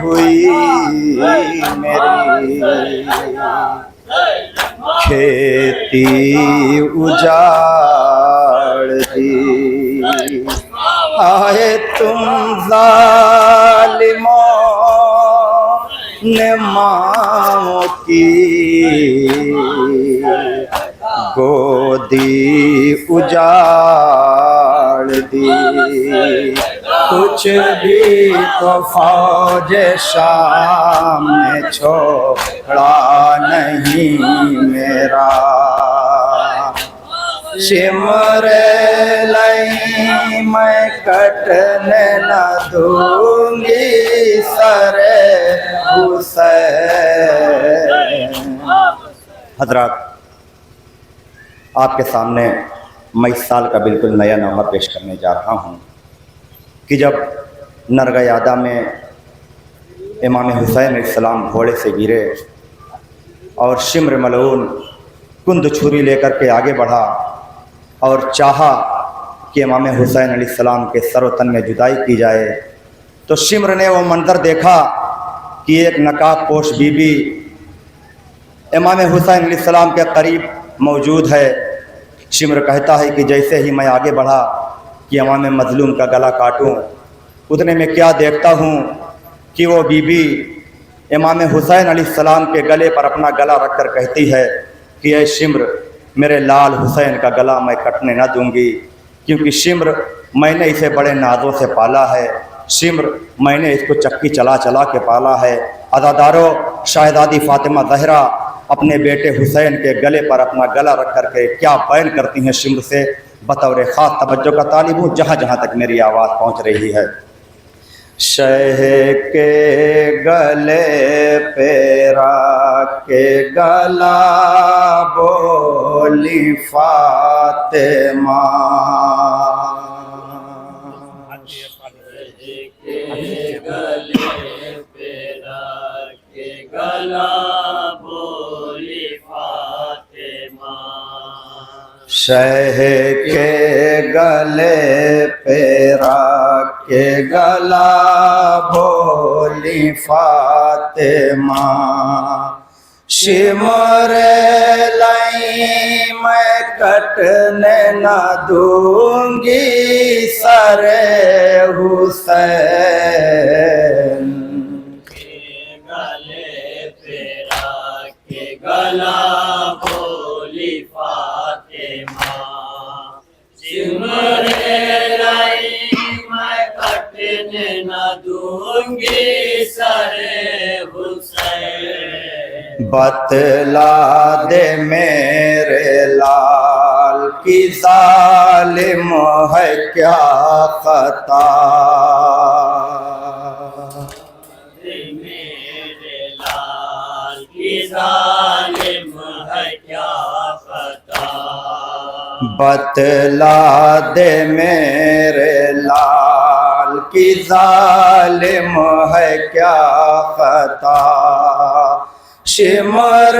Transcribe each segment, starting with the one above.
ہوئی میری کھیتی اجاڑ دی، آئے تم ظالموں نے ماں کی گودی اجاڑ دی، کچھ بھی تو فوج شام نے چھوڑا نہیں میرا، شمر لئی میں کٹنے نہ دوں گی سر حسین۔ حضرات، آپ کے سامنے میں اس سال کا بالکل نیا نغمہ پیش کرنے جا رہا ہوں کہ جب نرگہ یادہ میں امام حسین علیہ السلام گھوڑے سے گرے اور شمر ملعون کند چھری لے کر کے آگے بڑھا اور چاہا کہ امام حسین علیہ السلام کے سر و تن میں جدائی کی جائے، تو شمر نے وہ منظر دیکھا کہ ایک نقاب پوش بی بی امام حسین علیہ السلام کے قریب موجود ہے۔ شمر کہتا ہے کہ جیسے ہی میں آگے بڑھا کہ امام مظلوم کا گلا کاٹوں، اتنے میں کیا دیکھتا ہوں کہ وہ بی بی امام حسین علیہ السلام کے گلے پر اپنا گلا رکھ کر کہتی ہے کہ اے شمر، میرے لال حسین کا گلا میں کٹنے نہ دوں گی، کیونکہ شمر میں نے اسے بڑے نازوں سے پالا ہے، شمر میں نے اس کو چکی چلا چلا کے پالا ہے۔ عزادارو، شہزادی فاطمہ زہرا اپنے بیٹے حسین کے گلے پر اپنا گلا رکھ کر کے کیا بیان کرتی ہیں شمر سے، بطور خاص توجہ کا طالب ہوں جہاں جہاں تک میری آواز پہنچ رہی ہے۔ شہ کے گلے پہ رکھ کے گلا بولی فاطمہ، شہ کے گلے پہ رکھ کے گلا بولی فاطمہ، شمر لئی میں کٹنے نہ دوں گی سر حسین، گلے پہ رکھ کے گلا بولی فاطمہ، شمر لئی میں کٹنے نہ دوں گی سر حسین، بتلا دے میرے لال کی ظالم ہے کیا خطا، میرے لال کی ظالم ہے کیا خطا، بتلا دے میرے لال کی ظالم ہے کیا خطا، شمر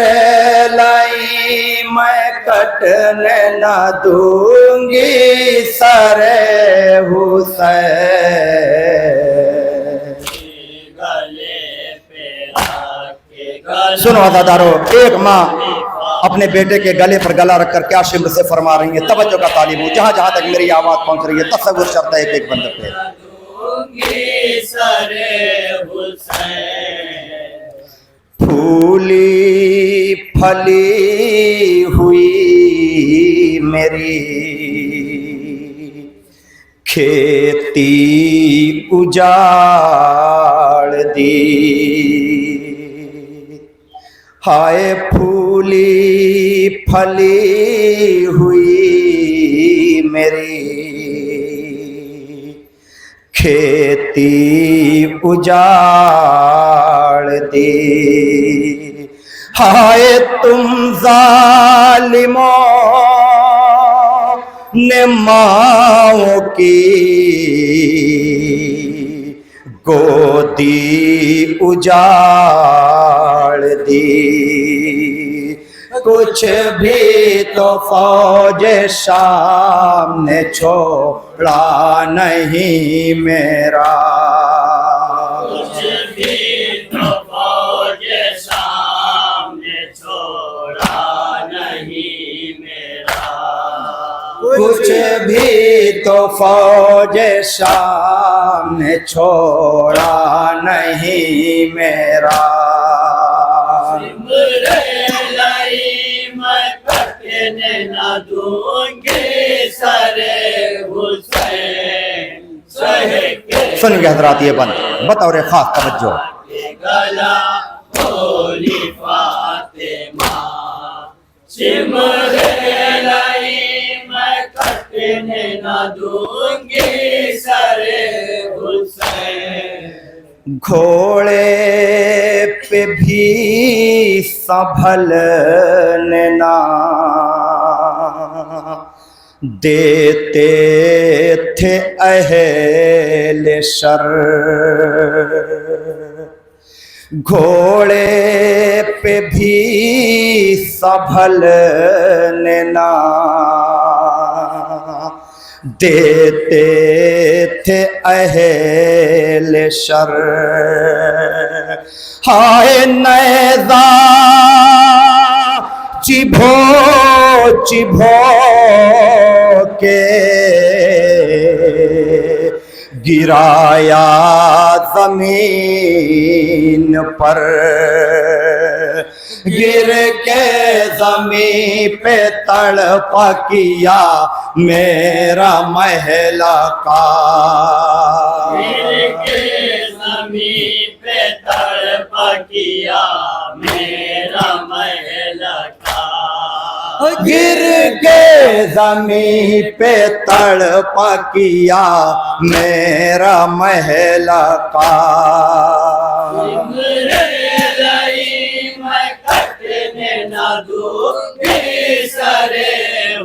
لئی میں کٹنے نہ دوں گی سر حسین، گلے پہ رکھ کے گلا۔ سنو عزادارو، ایک ماں اپنے بیٹے کے گلے پر گلا رکھ کر کیا شمر سے فرما رہی ہے، توجہ کا طالب ہوں جہاں جہاں تک میری آواز پہنچ رہی ہے، تصور شرط ہے ایک بندے پہ۔ پھولی پھلی ہوئی میری کھیتی اجاڑ دی، ہائے پھولی پھلی ہوئی میری کھیتی اجاڑ دی، ہائے تم ظالموں نے ماؤں کی گودی اجاڑ دی، کچھ بھی تو فوج شام نے چھوڑا نہیں میرا، بھی تو فوج سامنے چھوڑا نہیں میرا، کچھ بھی تو فوج شام نے چھوڑا نہیں میرا، سمر لائی میں کٹنے نہ دوں گی سر حسین، سہ کے سنیں گے حضرات یہ بند بطور خاص توجہ، گلا بولی فاطمہ، سمر لائی میں کٹنے نہ دوں گی سر حسین، گھوڑے پہ بھی سنبھلنے نہ دیتے تھے اہل شر، گھوڑے پہ بھی سنبھلنے نہ دیتے تھے اہل شر، ہائے نیزہ چبھو چبھو کے گرایا زمین پر، گر کے زمین پہ تڑپا کیا میرا محلہ کا، گر کے زمین پہ تڑپا کیا میرا محلہ کا، گر کے زمین پہ تڑپا کیا میرا محلہ کا، سمر لائی میں کٹنے نہ دوں گی سر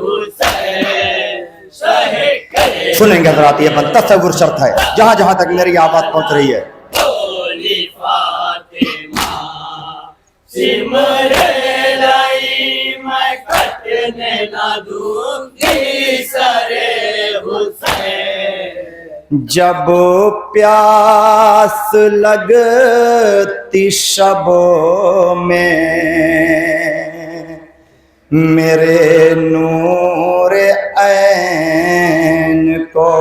حسین، سہ کے سنیں گے حضرات یہ بند تصور شرط ہے جہاں جہاں تک میری آواز پہنچ رہی ہے، بولی فاطمہ، سمر لائی میں کٹنے نہ دوں گی سر حسین، جب پیاس لگتی شبوں میں میرے نور عین کو،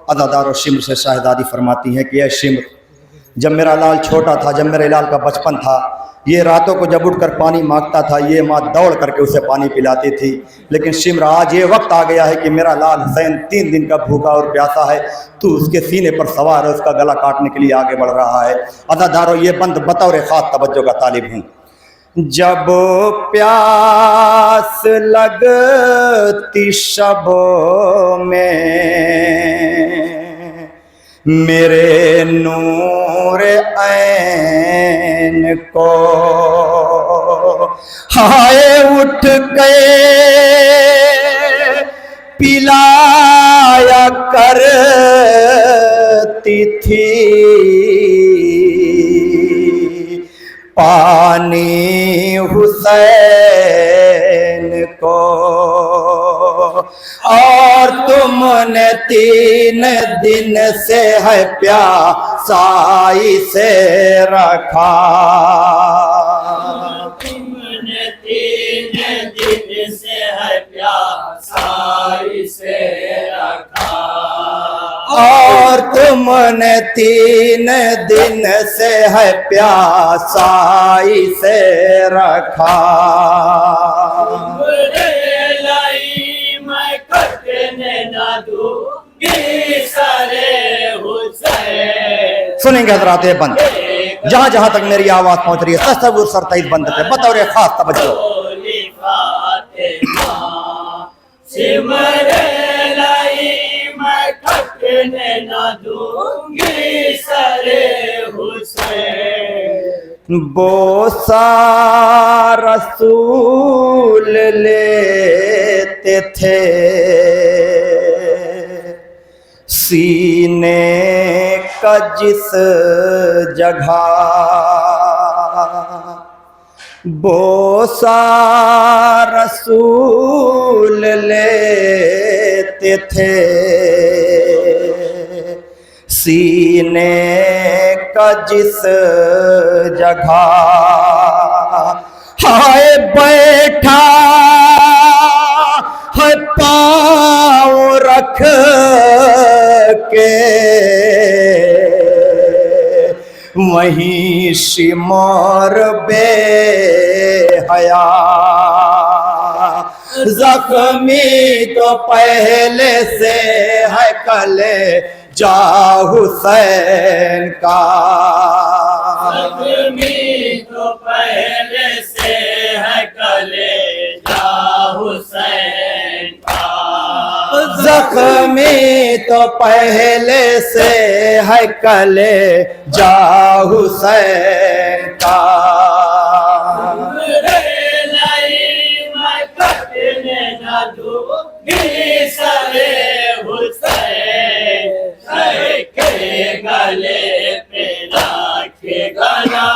ادادار و شمر سے شاہدادی فرماتی ہیں کہ اے شمر، جب میرا لال چھوٹا تھا، جب میرے لال کا بچپن تھا، یہ راتوں کو جب اٹھ کر پانی مانگتا تھا، یہ ماں دوڑ کر کے اسے پانی پلاتی تھی، لیکن شمر آج یہ وقت آ گیا ہے کہ میرا لال حسین 3 دن کا بھوکا اور پیاسا ہے، تو اس کے سینے پر سوار ہے، اس کا گلا کاٹنے کے لیے آگے بڑھ رہا ہے۔ ادادارو یہ بند بطور خاص توجہ کا طالب ہوں، جب پیاس لگتی شبوں میں میرے نور عین کو، ہائے اٹھ گئے پلایا کرتی تھی پانی حسین کو، اور تم نے 3 دن سے ہے پیاسائی سے رکھا، تم نے 3 دن سے ہے پیاسائی سے رکھا، اور تم نے 3 دن سے ہے پیاسائی سے رکھا، لائی میں کٹنے نہ دوں گی سر حسین، سنیں گے حضرات یہ بند جہاں جہاں تک میری آواز پہنچ رہی ہے، تصور سرتعید بند ہے بطور خاص توجہ، بولی فاطمہ، سمر لائی میں کٹنے نہ دوں گی سر حسین، بوسہ رسول لیتے تھے سینے کا جس جگہ، بوسہ رسول لیتے تھے سینے کا جس جگہ ہائے بیٹھا ہے پاؤں رکھ کے وہیں شمار بے حیا زخمی تو پہلے سے ہے کلے جا حسین کا زخمی تو پہلے سے ہے کلے جا حسین کا زخمی تو پہلے سے ہے کلے جا حسین کا گلے پہ لاکھے گلا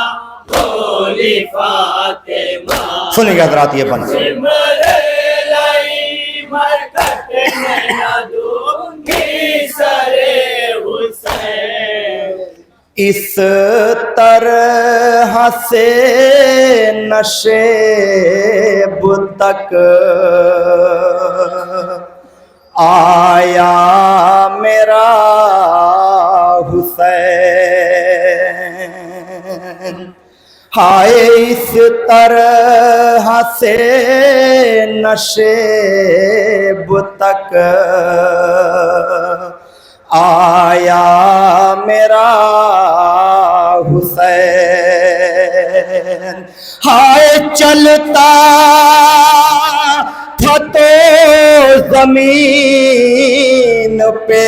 بولی فاطمہ سنیں گے حضرات یہ بند سمرے لائی مرکٹنے نہ دوں گی سرے حسین اس طرح سے نشیب تک آیا میرا حسین ہائے اس طرح سے نشیب تک آیا میرا حسین ہائے چلتا تھا تو زمین پہ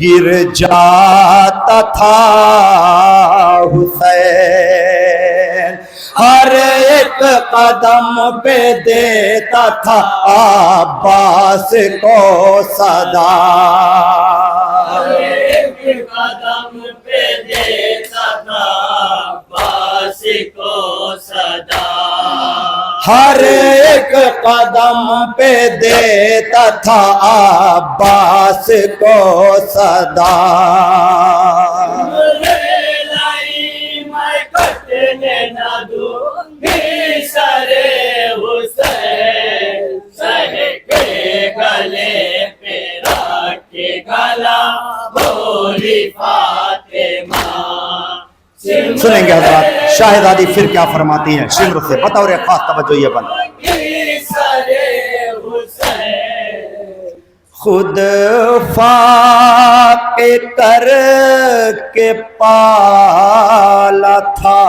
گر جاتا تھا حسین ہر ایک قدم پہ دیتا تھا عباس کو صدا ایک قدم پہ دیتا تھا عباس کو صدا ہر ایک قدم پہ دیتا تھا عباس کو صدا میں کٹنے نہ دوں گی سرے حسین سہ کے گلے پہ رکھ کے گلا بولی فاطمہ سنیں گے حضرات شاہزادی پھر کیا فرماتی ہیں شمر سے بطور خاص توجہ یہ بند خود فاقے کر کے پالا تھا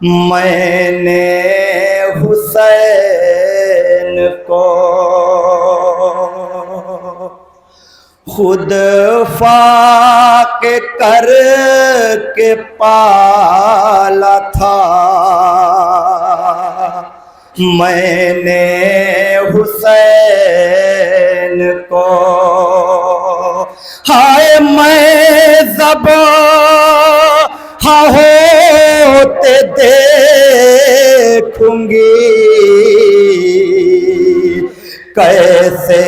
میں نے حسین کو خود فاقے کر کے پالا تھا میں نے حسین کو ہائے میں ذبح ہوتے دیکھوں گی کیسے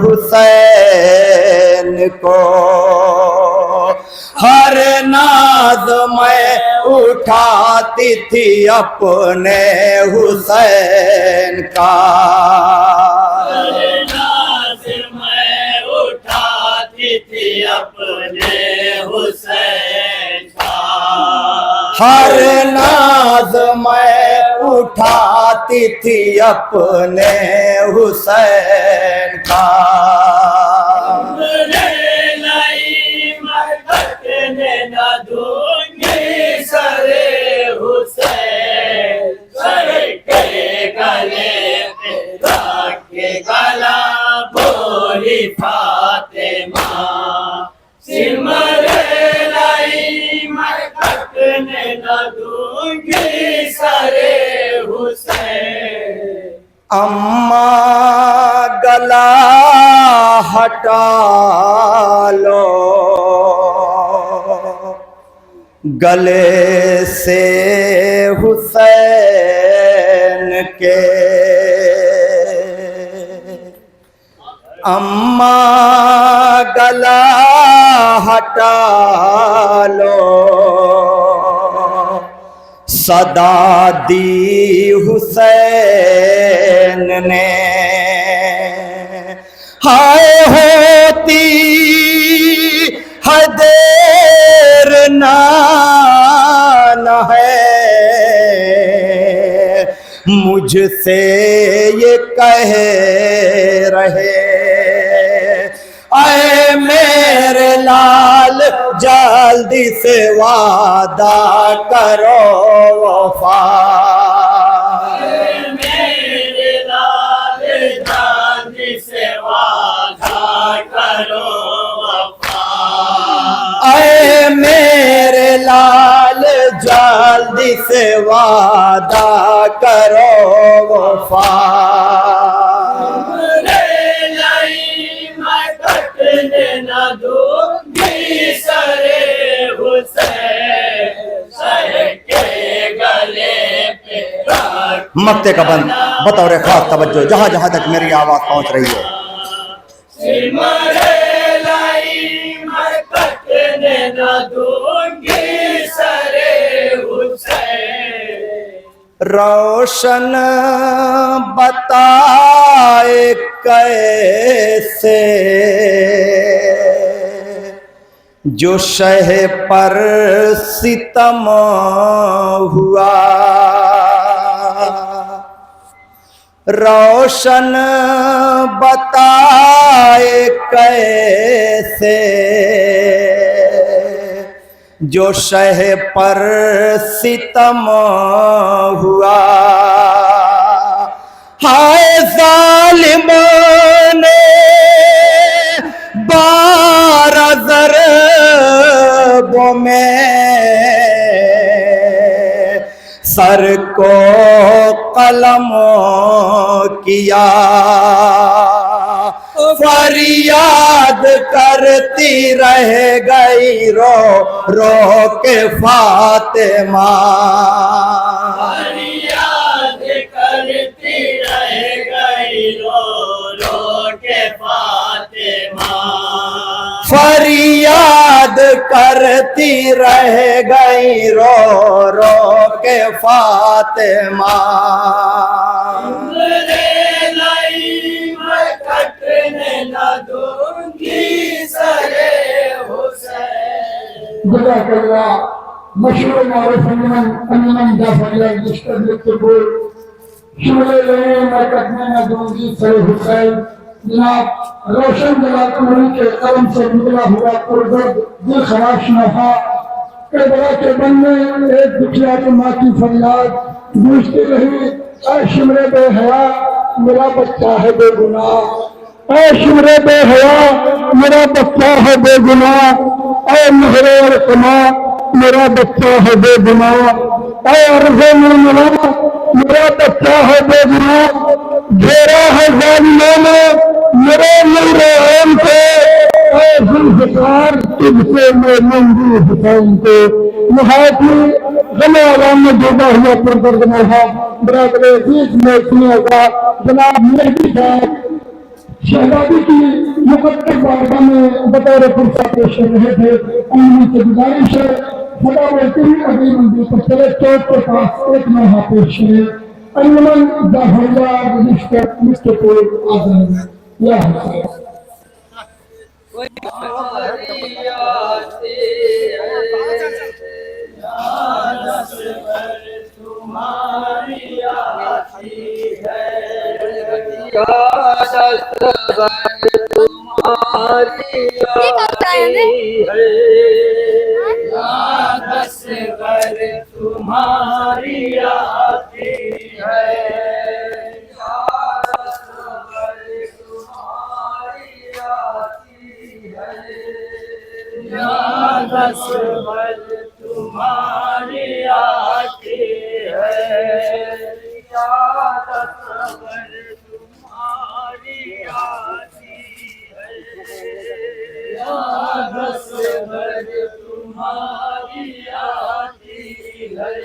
حسین کو ہر ناز میں اٹھاتی تھی اپنے حسین کا ہر ناز میں اٹھاتی تھی اپنے حسین کا ہر ناز میں اٹھاتی تھی اپنے حسین کا نہ دوں گی سرے حسین سر کے گلے پہ رکھ کے گلا بولی فاطمہ سمر لائی میں کٹنے نہ دوں گی سرے حسین اماں گلا ہٹا لو گلے سے حسین کے اماں گلا ہٹا لو، صدا دی حسین نے، ہائے ہوتی ہے دیر نہ ہے، مجھ سے یہ کہہ رہے، اے میرے لال جلدی سے وعدہ کرو وفا، میرے لال جلدی سے وعدہ کرو وفا، اے میرے لال جلدی سے وعدہ کرو وفا، میں کٹنے نہ دوں گی سرے حسین، سر کے گلے پہ رکھ مکتے کا بند بطور خاص توجہ جہاں جہاں تک میری آواز پہنچ رہی ہے، سمرے لائی میں کٹنے نہ دوں گی سرے حسین، روشن بتائے کیسے جو شہ پر ستم ہوا، روشن بتائے کیسے جو شہ پر ستم ہوا، ہائے ظالمان بارہ ضربوں میں سر کو قلم کیا، فریاد کرتی رہ گئی رو رو کے فاطمہ، فریاد کرتی رہ گئی رو رو کے فاطمہ، فریاد کرتی رہ گئی رو رو کے فاطمہ، میں کٹنے نہ دوں گی سرے حسین، جزاک اللہ. مشہور معروف انجمن جعفریہ لشکر لکھتے ہوئے شملے لئے میں کٹنے نہ دوں گی سر حسین، جناب روشن جلالی کے قلم سے نکلا ہوا پردرد دل خراش نفا کربلا کے بن میں ایک دکھیا کی ماں کی فریاد گونجتی رہی، اے شمر بے حیا میرا بچہ ہے بے گناہ، اے شمر بے حیا میرا بچہ ہے بے گناہ، اے مہر ارسما میرا بچہ ہے بے گناہ، اے عرض مومنہ میرا بچہ ہے بے گناہ، گھیرا ہے ظالموں نے میرے نور عین کو، اے ذوالفقار تجھ سے میں منگی حسین کو، نہایت ہی غم عوام میں ڈوبا ہوا پردرد مرحب برادر عزیز میں سنے گا جناب مہدی صاحب شہزادی کی مقدس بارگاہ میں بطور فرصہ پیش کر رہے تھے، ان سے گزارش ہے خدا بولتی ہوئی اگلی منزل پر چلے چوک کے پاس ایک نوحہ پیش کرے، انجمن جعفریہ لشکر لکھتے ہوئے آزاد یا حسین. تمہاری آتی ہے، تمہاری دستور تمہاری آتی ہے، دستور تمہاری آتی ہے،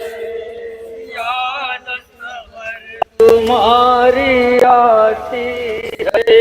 تمہاری آتی ہے،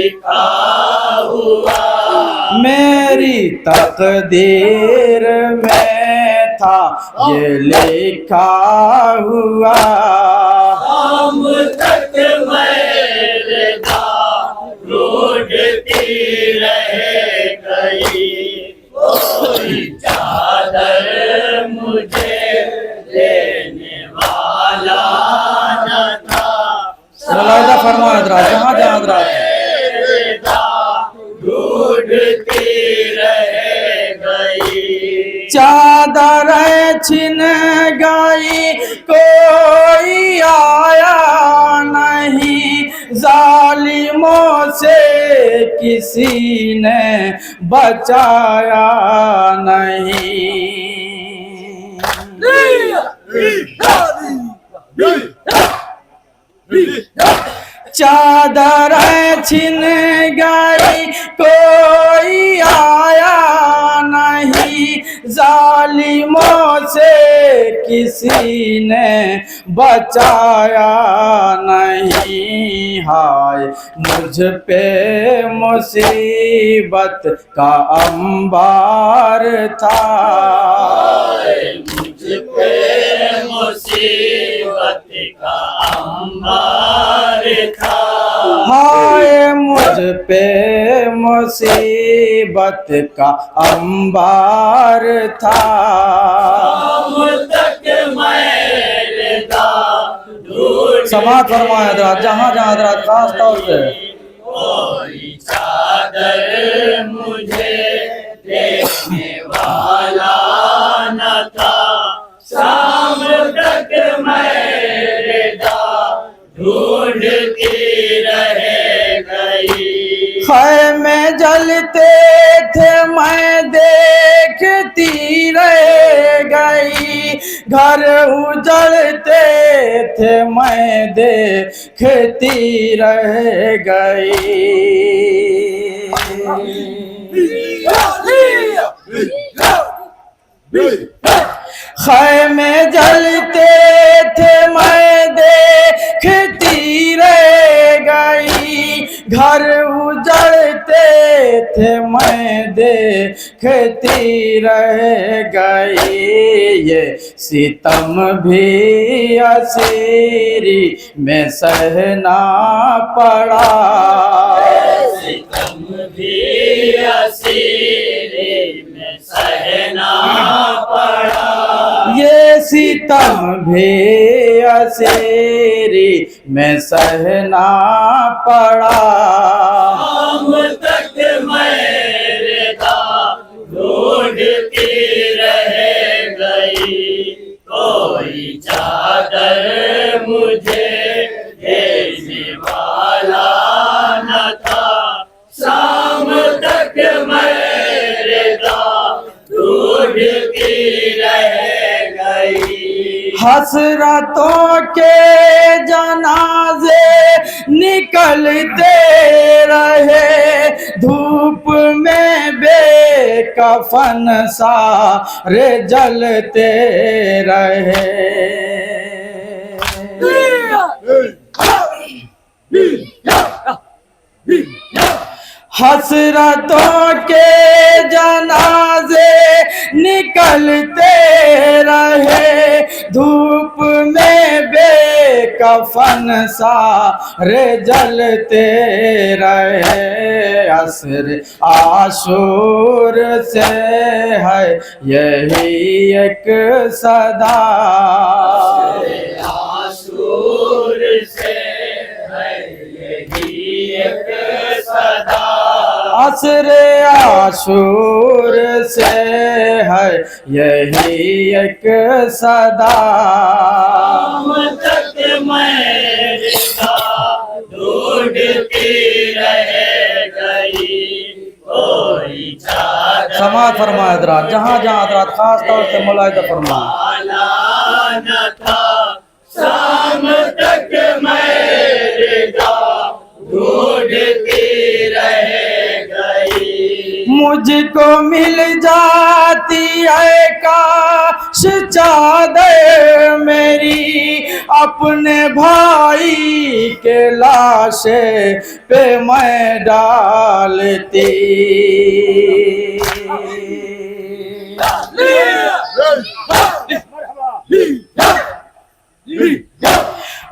لکھا ہوا میری تقدیر میں تھا یہ لکھا ہوا شام تک میرے داغ ڈھونڈتی رہ گئی کوئی چادر مجھے دینے والا نہ تھا ملاحظہ فرمائے حضرات جہاں جہاں حضرات ڈھونڈتی رہ گئی چادر چھن گئی کوئی آیا نہیں ظالموں سے کسی نے بچایا نہیں چادر چھن گئی کوئی آیا نہیں ظالموں سے کسی نے بچایا نہیں ہائے مجھ پہ مصیبت کا انبار تھا مجھ پہ مصیبت کا انبار تھا ہائے مجھ پہ مصیبت کا انبار تھا شام تک میرے داغ ڈھونڈتی سماعت فرمائے حضرات جہاں جہاں حضرات خاص طور سے کوئی چادر مجھے دینے والا نہ تھا شام تک میرے داغ ڈھونڈتی رہ گئی خیمے جلتے تھے میں دیکھتی رہ گئی گھر اجڑتے تھے میں دیکھتی رہ گئی خیمے جلتے تھے میں دیکھتی رہ گئی گھر اجڑتے تھے میں دیکھتی رہ گئی یہ ستم بھی اسیری میں سہنا پڑا ستم بھی اسیری میں سہنا پڑا یہ ستم بھی اسیری میں سہنا پڑا شام تک میرے داغ ڈھونڈتی رہ گئی کوئی چادر مجھے دینے والا نہ تھا شام تک میرے داغ ڈھونڈتی رہ گئی حسرتوں کے جنازے نکلتے رہے دھوپ میں بے کفن سارے جلتے رہے حسرتوں کے جنازے نکلتے رہے دھوپ میں بے کفن سارے جلتے رہے عصر عاشور سے ہے یہی ایک صدا عاشور سے ہے یہی ایک صدا عصر عاشور سے ہے یہی ایک صدا شام تک میرے داغ ڈھونڈتی رہ گئی کوئی چادر سماعت فرمائے حضرات جہاں جہاں حضرات خاص طور سے ملاحظہ فرمائے والا نہ تھا شام تک میرے داغ ڈھونڈتی رہ گئی مجھ کو مل جاتی ہے کاش چادر میری اپنے بھائی کے لاشے پہ میں ڈالتی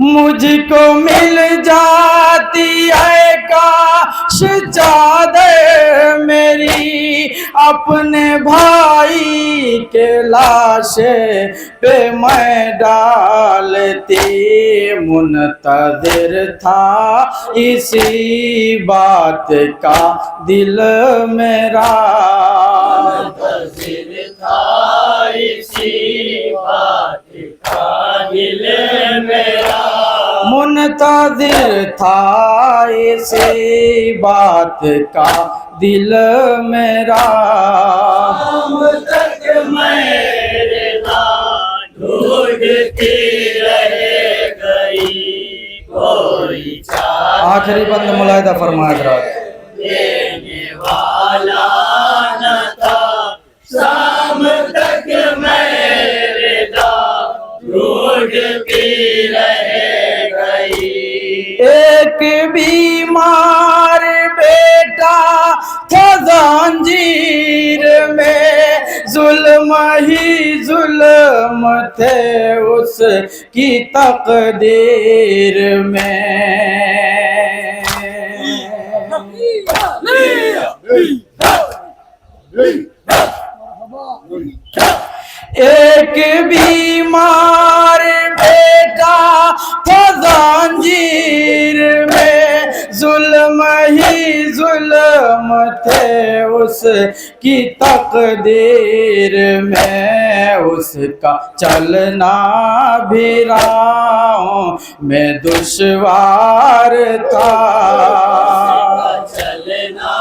مجھ کو مل جاتی ہے کاش چادر میری اپنے بھائی کے لاشے پہ میں ڈالتی منتظر تھا اسی بات کا دل میرا منتظر تھا اسی بات کا دل میرا منتظر تھا اسی بات کا دل میرا شام تک میرے نام ڈھونڈتی رہ گئی کوئی چار آخری بند ملاحظہ فرمایا حضرات دینے والا نہ تھا شام تک میرے نام ڈھونڈتی رہ گئی ایک بیمار بیٹا تھا زنجیر میں ظلم ہی ظلم تھے اس کی تقدیر میں ایک بیمار بیٹا تھا زنجیر میں ظلم ہی ظلم تھے اس کی تقدیر میں اس کا چلنا بھی راہوں میں دشوار تھا چلنا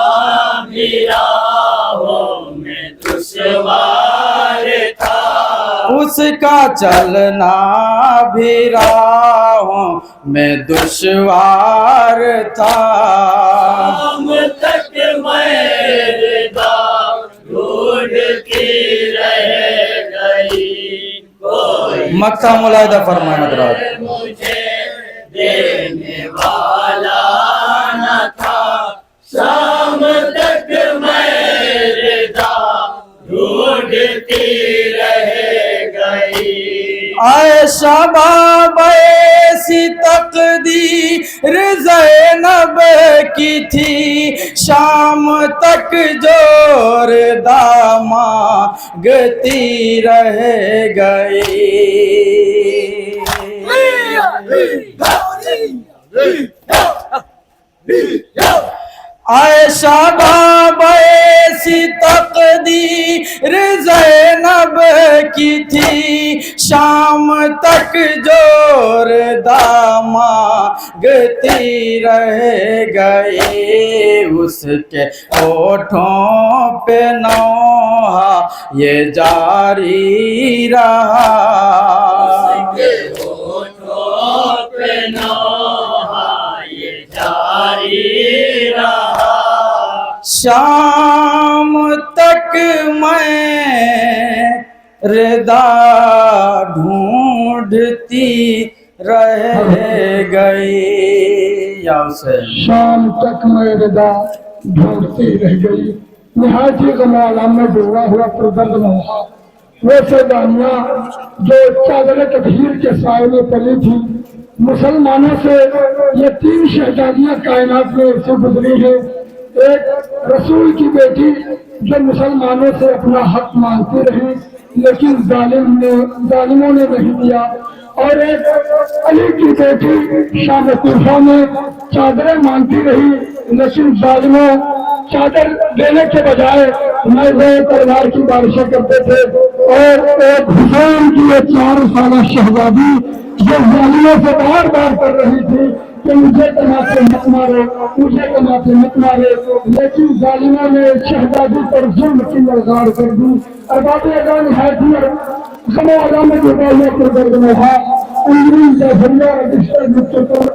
بھی راہوں میں دشوار تھا اس کا چلنا بھی راہوں میں دشوار تھا شام تک میرے دام ڈھونڈتی رہ گئی کوئی مکہ ملاحظہ فرمائے حضرات مجھے دینے والا نہ تھا شام تک میرے دام ڈھونڈتی رہ گئی آئے شباب ایسی تقدیر زینب کی تھی شام تک جور دامانگتی رہ گئی عائشہ باب ایسی تقدیر زینب کی تھی شام تک جور دامانگتی رہ گئی اس کے ہونٹوں پہ نوحہ یہ جاری رہا ہونٹوں پہ نوحہ یہ جاری رہا شام تک میں رضا ڈھونڈتی رہ گئی یا اسے شام تک میں رضا ڈھونڈتی رہ گئی نہایت ہی غم عالم میں ڈوبا ہوا پردرد نوحہ وہ سیدانیاں جو چادر تطہیر کے سائے میں پلی تھی مسلمانوں سے یہ تین شہزادیاں کائنات میں سے گزری ہیں ایک رسول کی بیٹی جو مسلمانوں سے اپنا حق مانگتی رہی لیکن ظالموں نے نہیں دیا اور ایک علی کی بیٹی شام کوفہ میں چادریں مانگتی رہی لیکن ظالموں چادر دینے کے بجائے نئے تلوار کی بارشیں کرتے تھے اور ایک حسین کی یہ 4 سالہ شہزادی جو ظالموں سے بار بار کر رہی تھی کہ مجھے کماتے مت مارے مجھے کماتے مت مارے لیکن ظالموں نے شہزادی پر ظلم کی للکار کر دی ارباب اذان حیدر غم و غم میں ڈوبا ہوا پردرد نوحہ انگریز جعفریہ رجسٹر مستقر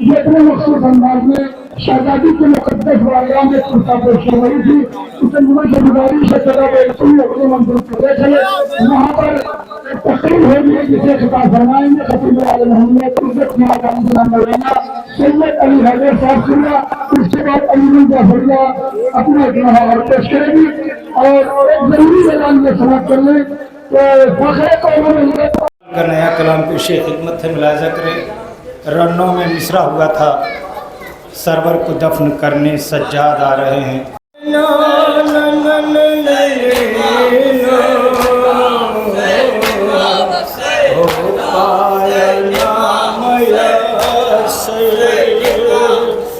یہ اتنے مخصوص انداز میں شہزادی کے مقدس واقعہ میں خطہ پیش ہو رہی تھی اسے نمائش گزاری سے چلا گئی اپنی منظور کرتے چلے وہاں پر جسے خطاب فرمائیں گے خطیب عالم محمد عزت خیال کا انتظام مولانا سید علی حیدر صاحب سننا، اس کے بعد علی جعفریہ اپنا ایک محاور پیش کرے گی اور ایک ضروری اعلان میں سماعت کر لیں کہ فخر قوم کا نیا کلام پیش خدمت ہے، ملاحظہ کریں رنوں میں مصرع ہوا تھا، سرور کو دفن کرنے سجاد آ رہے ہیں۔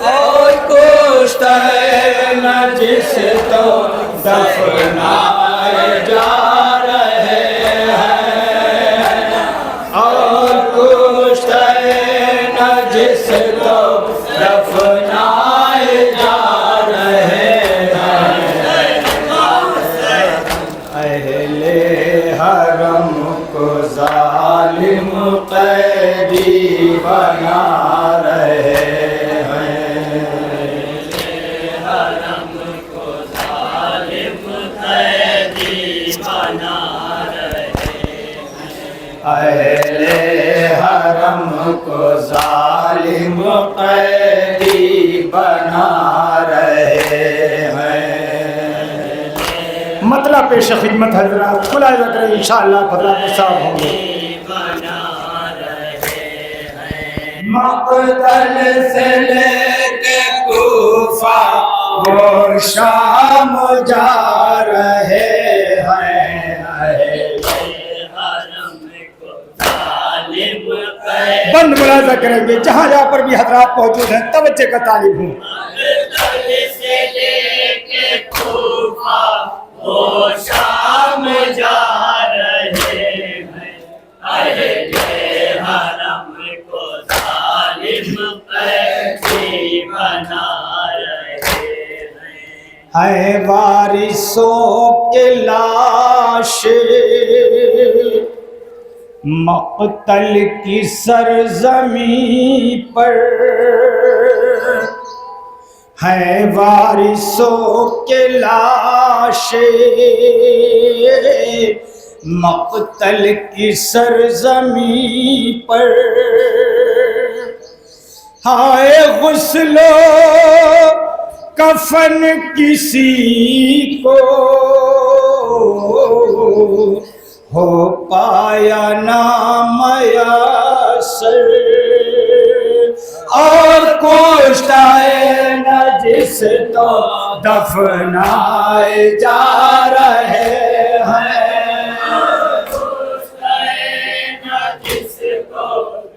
اور کشت ہے نہ جس تو دفنائے جا رہے ہیں، اور کشت ہے نہ جس تو دفنائے جا رہے ہیں، اہل حرم کو ظالم قیدی بنا رہے ہیں، حرم کو ظالم قیدی بنا رہے ہیں، اہل حرم کو ظالم قیدی بنا رہے ہیں۔ مطلب پیش خدمت حضرات ملاحظہ کریں، انشاءاللہ حضرات صاحب ہوں گے۔ مقتل سے لے کے کوفہ وہ شام جا رہے ہیں، بند ملاحظہ کریں گے، جہاں جہاں پر بھی حضرات موجود ہیں توجہ کا طالب ہوں۔ سے لے کے کوفہ وہ شام جا رہے ہیں، اہل حرم کو ظالم قیدی بنا رہے ہیں، ہے وارثوں کے لاش مقتل کی سرزمین پر، ہے وارثوں کے لاش مقتل کی سرزمین پر، ہائے غسل و کفن کسی کو ہو پایا نہ میسر، اور کشت ہے نہ جس تو دفنائے جا رہے ہیں، کشت ہے نہ جس کو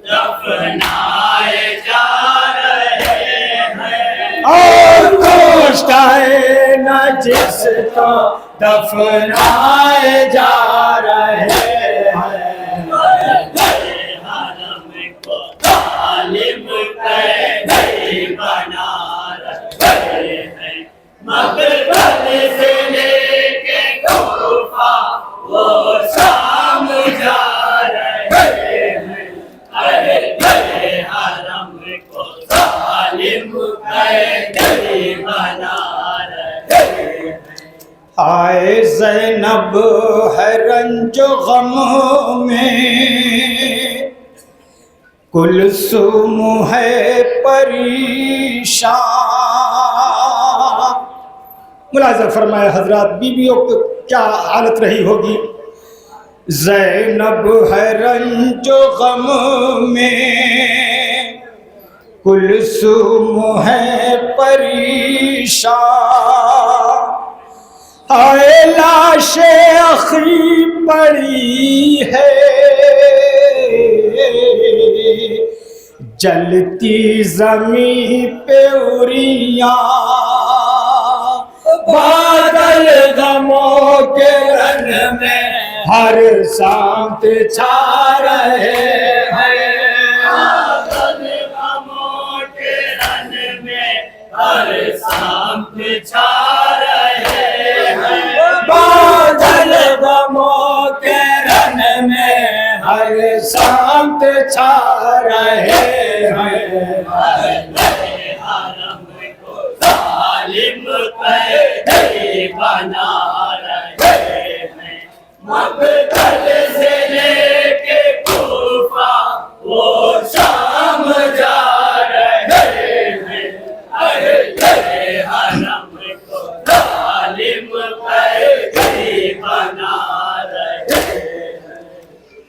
دفنائے جا رہے ہیں، اور کشت ہے نہ جس کو دفنائے جا رہے ہیں، حرم کو ظالم قیدی بنا رہے ہیں، مقتل سے لے کے کوفہ وہ شام جا رہے ہیں، اہل حرم کو ظالم قیدی بنا رہے ہیں۔ آئے زینب ہے رنج و غم میں، کلثوم ہے پریشان، ملاحظہ فرمائے حضرات بیویوں کی کیا حالت رہی ہوگی۔ زینب ہے رنج و غم میں، کلثوم ہے پریشان، آئے لاش اخی پڑی ہے، جلتی زمین پہ اریاں، بادل غموں کے رن میں ہر سمت چھا رہے ہیں، بادل غموں کے رن میں ہر سمت چھا رہے ہیں، بادل غموں کے رن میں ہر سمت چھا رہے ہیں، حرم کو ظالم قیدی بنا رہے ہیں، مقتل سے لے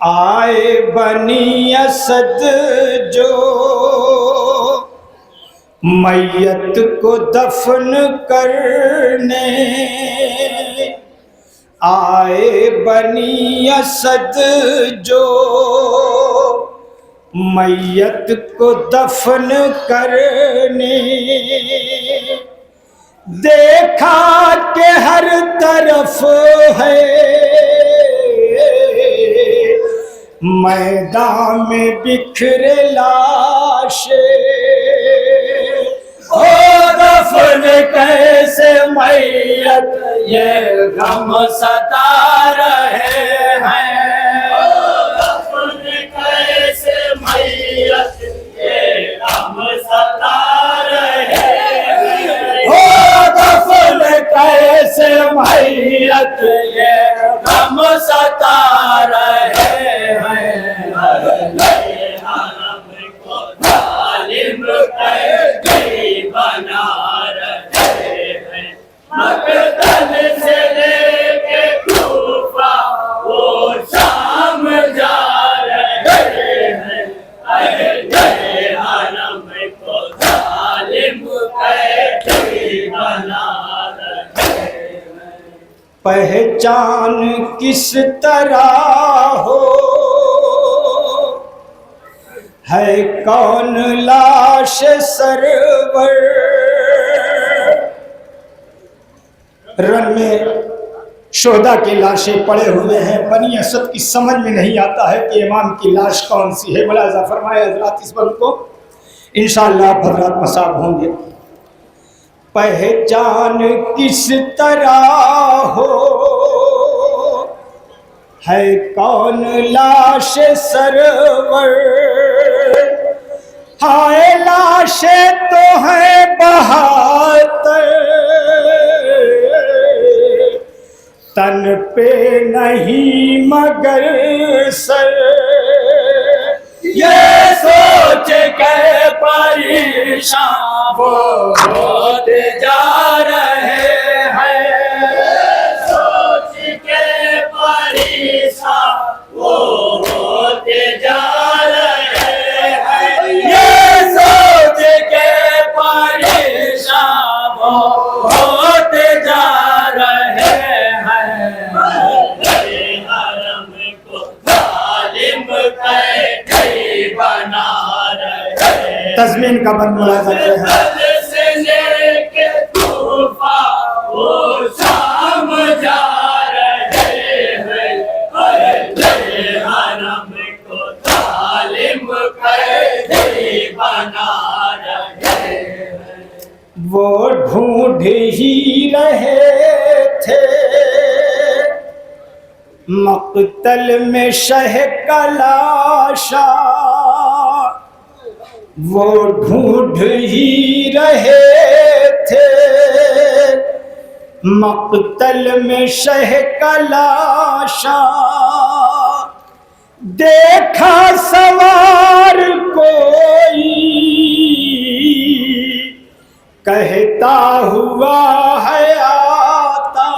آئے بنی اسد جو میت کو دفن کرنے، آئے بنی اسد جو میت کو دفن کرنے، دیکھا کہ ہر طرف ہے میدان میں بکھرے لاشیں، دفن کیسے میت یہ غم ستا رہے ہیں، دفن کیسے میت یہ غم ستا رہے ہیں، دفن کیسے میت یہ غم ستا رہے ہیں، ظالم قیدی بنا رہے ہیں، مقتل سے لے کے کوفہ وہ شام جا رہے ہیں، اہل حرم کو ظالم قیدی بنا رہے ہیں۔ پہچان کس طرح ہو ہے کون لاش سرور، رن میں شہداء کی لاشیں پڑے ہوئے ہیں، بنی اسد کی سمجھ میں نہیں آتا ہے کہ امام کی لاش کون سی ہے، ملاحظہ فرمائے حضرات اس بات کو، انشاءاللہ آپ حضرات مصاب ہوں گے۔ پہچان کس طرح ہو ہے کون لاش سرور، ہائے لاشیں تو ہیں بہاتر، تن پہ نہیں مگر سر، یہ سوچ کے پریشان وہ ہوتے جا رہے ہیں، سوچ کے پریشان وہ ہوتے جا رہے ہیں، یہ سوچ کے پریشان وہ ہوتے جا رہے ہیں، حرم کو ظالم قیدی بنا رہے ہیں۔ تضمین کا بند ملاحظہ کریں، سے لے کے کوفہ وہ شام جا رہے ہیں، حرم کو ظالم قیدی بنا رہے ہیں۔ وہ ڈھونڈ ہی رہے تھے مقتل میں شہ کا لاشا، وہ ڈھونڈ ہی رہے تھے مقتل میں شہ کا لاشا، دیکھا سوار کوئی کہتا ہوا ہے آتا،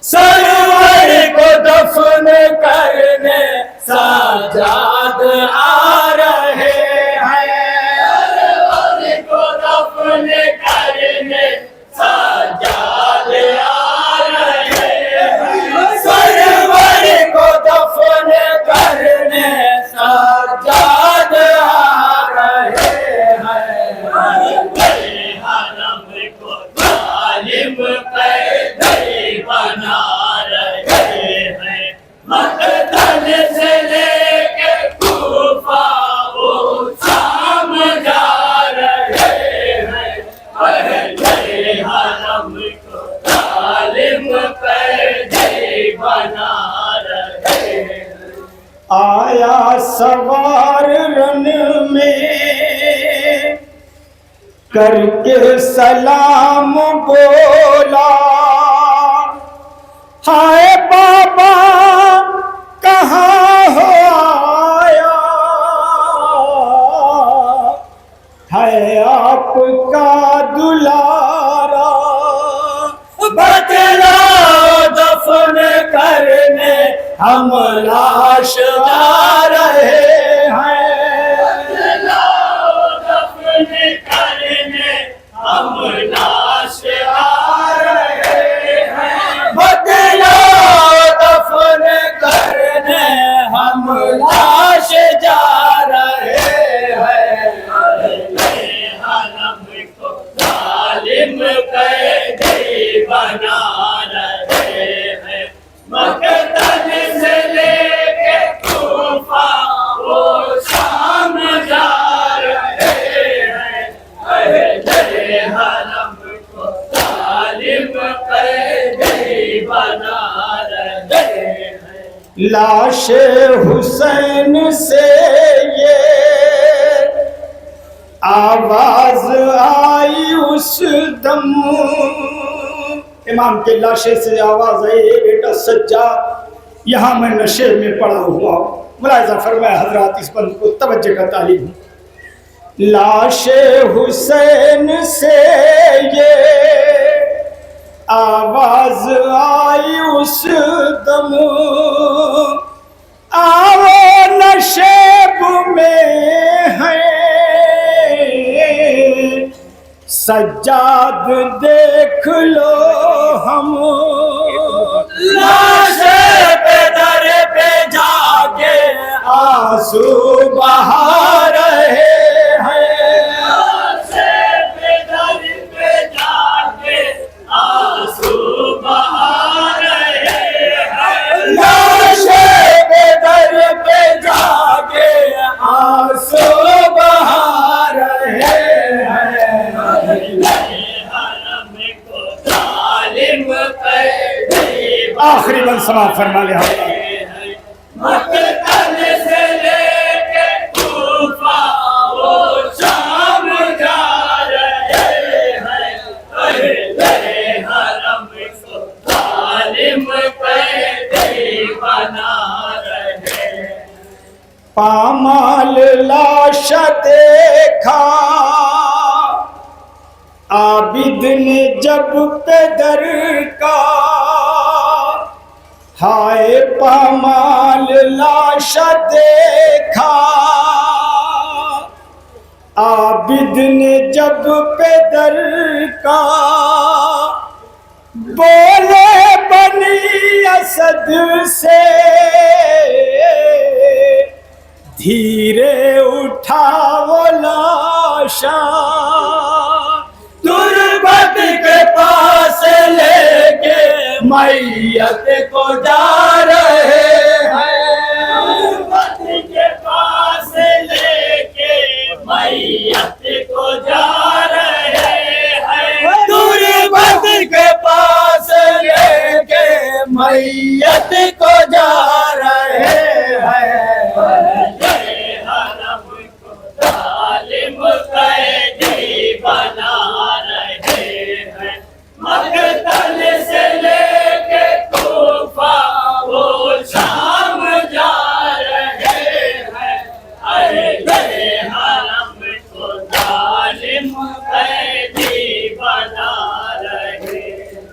سرور کو دفن کرنے سجاد آ رہے ہیں، سرور کو دفن کرنے سجاد آ رہے ہیں، سرور کو دفن کرنے سجاد آ رہے ہیں، حرم کو ظالم قیدی بنا رہے ہیں، مقتل سے لے کے کوفہ وہ شام جا رہے ہیں، حرم کو ظالم قیدی بنا رہے ہیں۔ آیا سوار رن میں کر کے سلام بولا، ہائے بابا کہاں ہو آیا، ہے آپ کا دلارا، بتلاؤ دفن کرنے ہم لاش جا رہے ہیں دفن کرنے ہم لاش آ رہے ہیں بدلاؤ دفن کرنے ہم لاش جا رہے ہیں حرم کو ظالم قیدی بنا رہے ہیں مقتل سے لے کے کوفہ وہ شام جا رہے ہیں اہل حرم کو ظالم قیدی بنا رہے ہیں لاش حسین سے یہ آواز آئی اس دم امام کے لاشے سے آواز آئی اے بیٹا سجاد یہاں میں نشے میں پڑا ہوا ہوں ملاحظہ فرمایا حضرات اس بند کو توجہ کا طالب ہوں لاش حسین سے یہ آواز آئی اس دم آؤ نشیب میں ہے سجاد دیکھ لو ہم لاش پہ در پہ جا کے آنسو بہا رہے ہیں لاش پہ در پہ جا کے آنسو بہا رہے ہیں لاش پہ در پہ جا کے آنسو بہا رہے ہیں حرم کو ظالم قیدی آخری بند سماعت فرما لے مقتل سے لے کے کوفہ وہ شام جا رہے ہیں اہل حرم کو ظالم قیدی بنا رہے ہیں پامال لاش دیکھا عابد نے جب پیدر کا ہائے پامال لاش دیکھا عابد نے جب پیدر کا بولے بنی اسد سے دھیرے اٹھا وہ لاشا تربت کے پاس لے کے میت کو جا رہے ہیں تربت کے پاس لے کے میت کو جا رہے ہیں تربت کے پاس لے کے میت کو جا رہے ہیں حرم کو ظالم قیدی بنا رہے ہیں مقتل سے لے کے کوفہ وہ شام جا رہے ہیں اہل حرم کو ظالم قیدی بنا رہے ہیں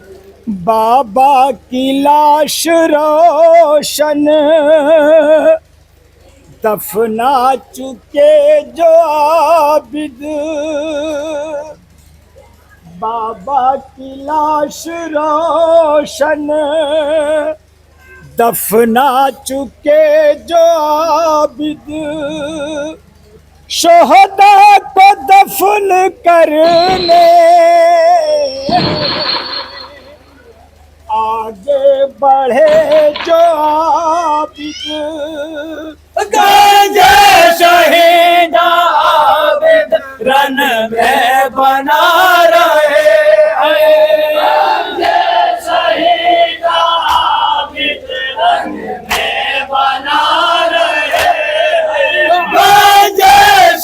بابا کی لاش روشن دفنا چکے جو عابد بابا کی لاش روشن دفنا چکے جو عابد شہداء کو دفن کرنے آگے بڑھے جو عابد گنج شہید عابد رن میں بنا رہے ہیں گنج شہید عابد رن میں بنا رہے ہیں گنج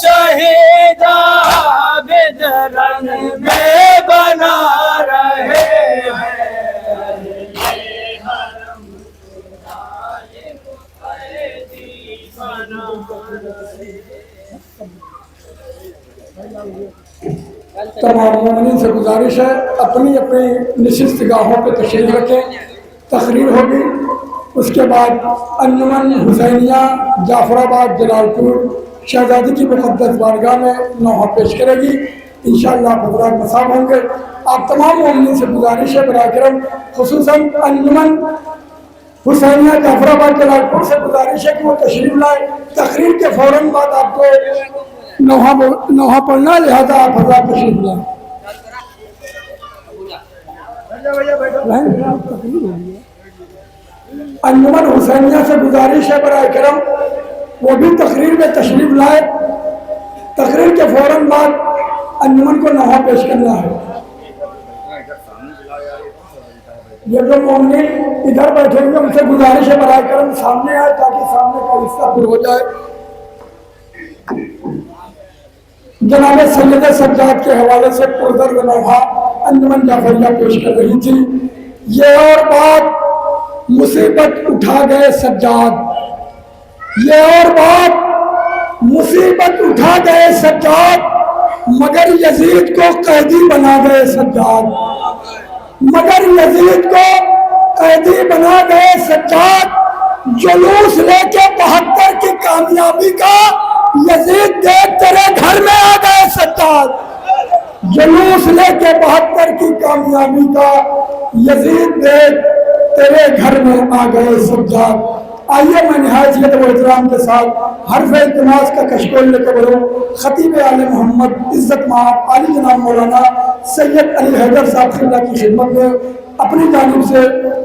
شہید عابد رن میں بنا رہے ہیں تمام مومنین سے گزارش ہے اپنی اپنی نشست گاہوں پہ تشریف رکھیں تقریر ہوگی اس کے بعد انجمن حسینیہ جعفر آباد جلال پور شہزادی کی مقدس بارگاہ میں نوحہ پیش کرے گی۔ انشاءاللہ حضرات نصاب ہوں گے۔ آپ تمام مومنین سے گزارش ہے براہ کرم، خصوصاً انجمن حسینیہ جعفر آباد جلال پور سے گزارش ہے کہ وہ تشریف لائے۔ تقریر کے فوراً بعد آپ کو نوحہ پڑھنا، لہذا آپ حضرات تشریف لائیں۔ انجمن حسینیہ سے گزارش ہے براہ کرم وہ بھی تقریر میں تشریف لائے۔ تقریر کے فوراً بعد انجمن کو نوحہ پیش کرنا ہے۔ یہ جو مومنین ادھر بیٹھے ہوئے ان سے گزارش ہے براہ کرم سامنے آئے تاکہ سامنے کا حصہ پر ہو جائے۔ جناب سید سجاد کے حوالے سے پردرد نوحہ انجمن جعفریہ پیش کر رہی تھی۔ یہ اور بات مصیبت اٹھا گئے سجاد، یہ اور بات مصیبت اٹھا گئے سجاد، مگر یزید کو قیدی بنا گئے سجاد، مگر یزید کو قیدی بنا گئے سجاد، جلوس لے کے 72 کی کامیابی کا یزید دیکھ تیرے گھر میں آ گئے سجاد، جلوس لے کے 72 کی کامیابی کا یزید دیکھ تیرے گھر میں آ گئے سجاد۔ آئیے میں نہایت ادب و احترام کے ساتھ حرف التماس کا کشکول لے کے بڑھوں خطیب آل محمد عزت مآب عالی جناب مولانا سید علی حیدر صاحب خلہ کی خدمت میں اپنی جانب سے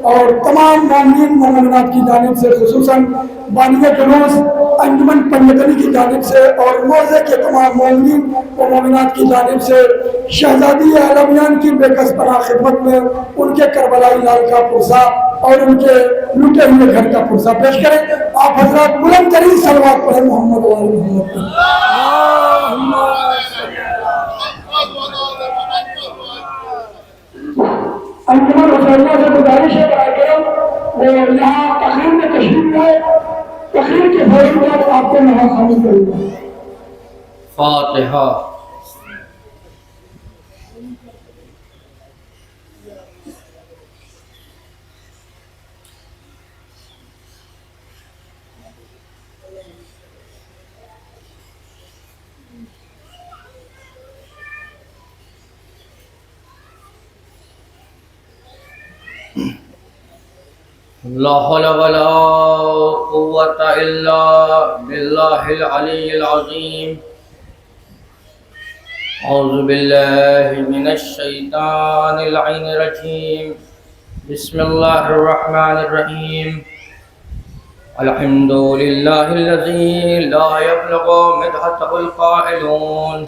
اور تمام مومنین مومنات کی جانب سے، خصوصاً بانی جلوس انجمن پنجتنی کی جانب سے اور موضع کے تمام مومنین و مومنات کی جانب سے شہزادی عالمیان کی بے کس پناہ خدمت میں ان کے کربلائی لال کا پرسہ اور ان کے لوٹے ہوئے گھر کا پرسہ پیش کریں۔ آپ حضرات بلند ترین صلوات پڑھیں محمد و آل محمد پر۔ انجمن حسینیہ سے گزارش ہے براہ کرم اور یہاں تقریر میں تشریف لائے۔ تقریر کے فوراً بعد آپ کو نوحہ خوانی کروں گا۔ فاتحہ۔ لا حول ولا قوة إلا بالله العلي العظيم۔ أعوذ بالله من الشيطان اللعين الرجيم، بسم الله الرحمن الرحيم۔ الحمد لله الذي لا يبلغ مدحته القائلون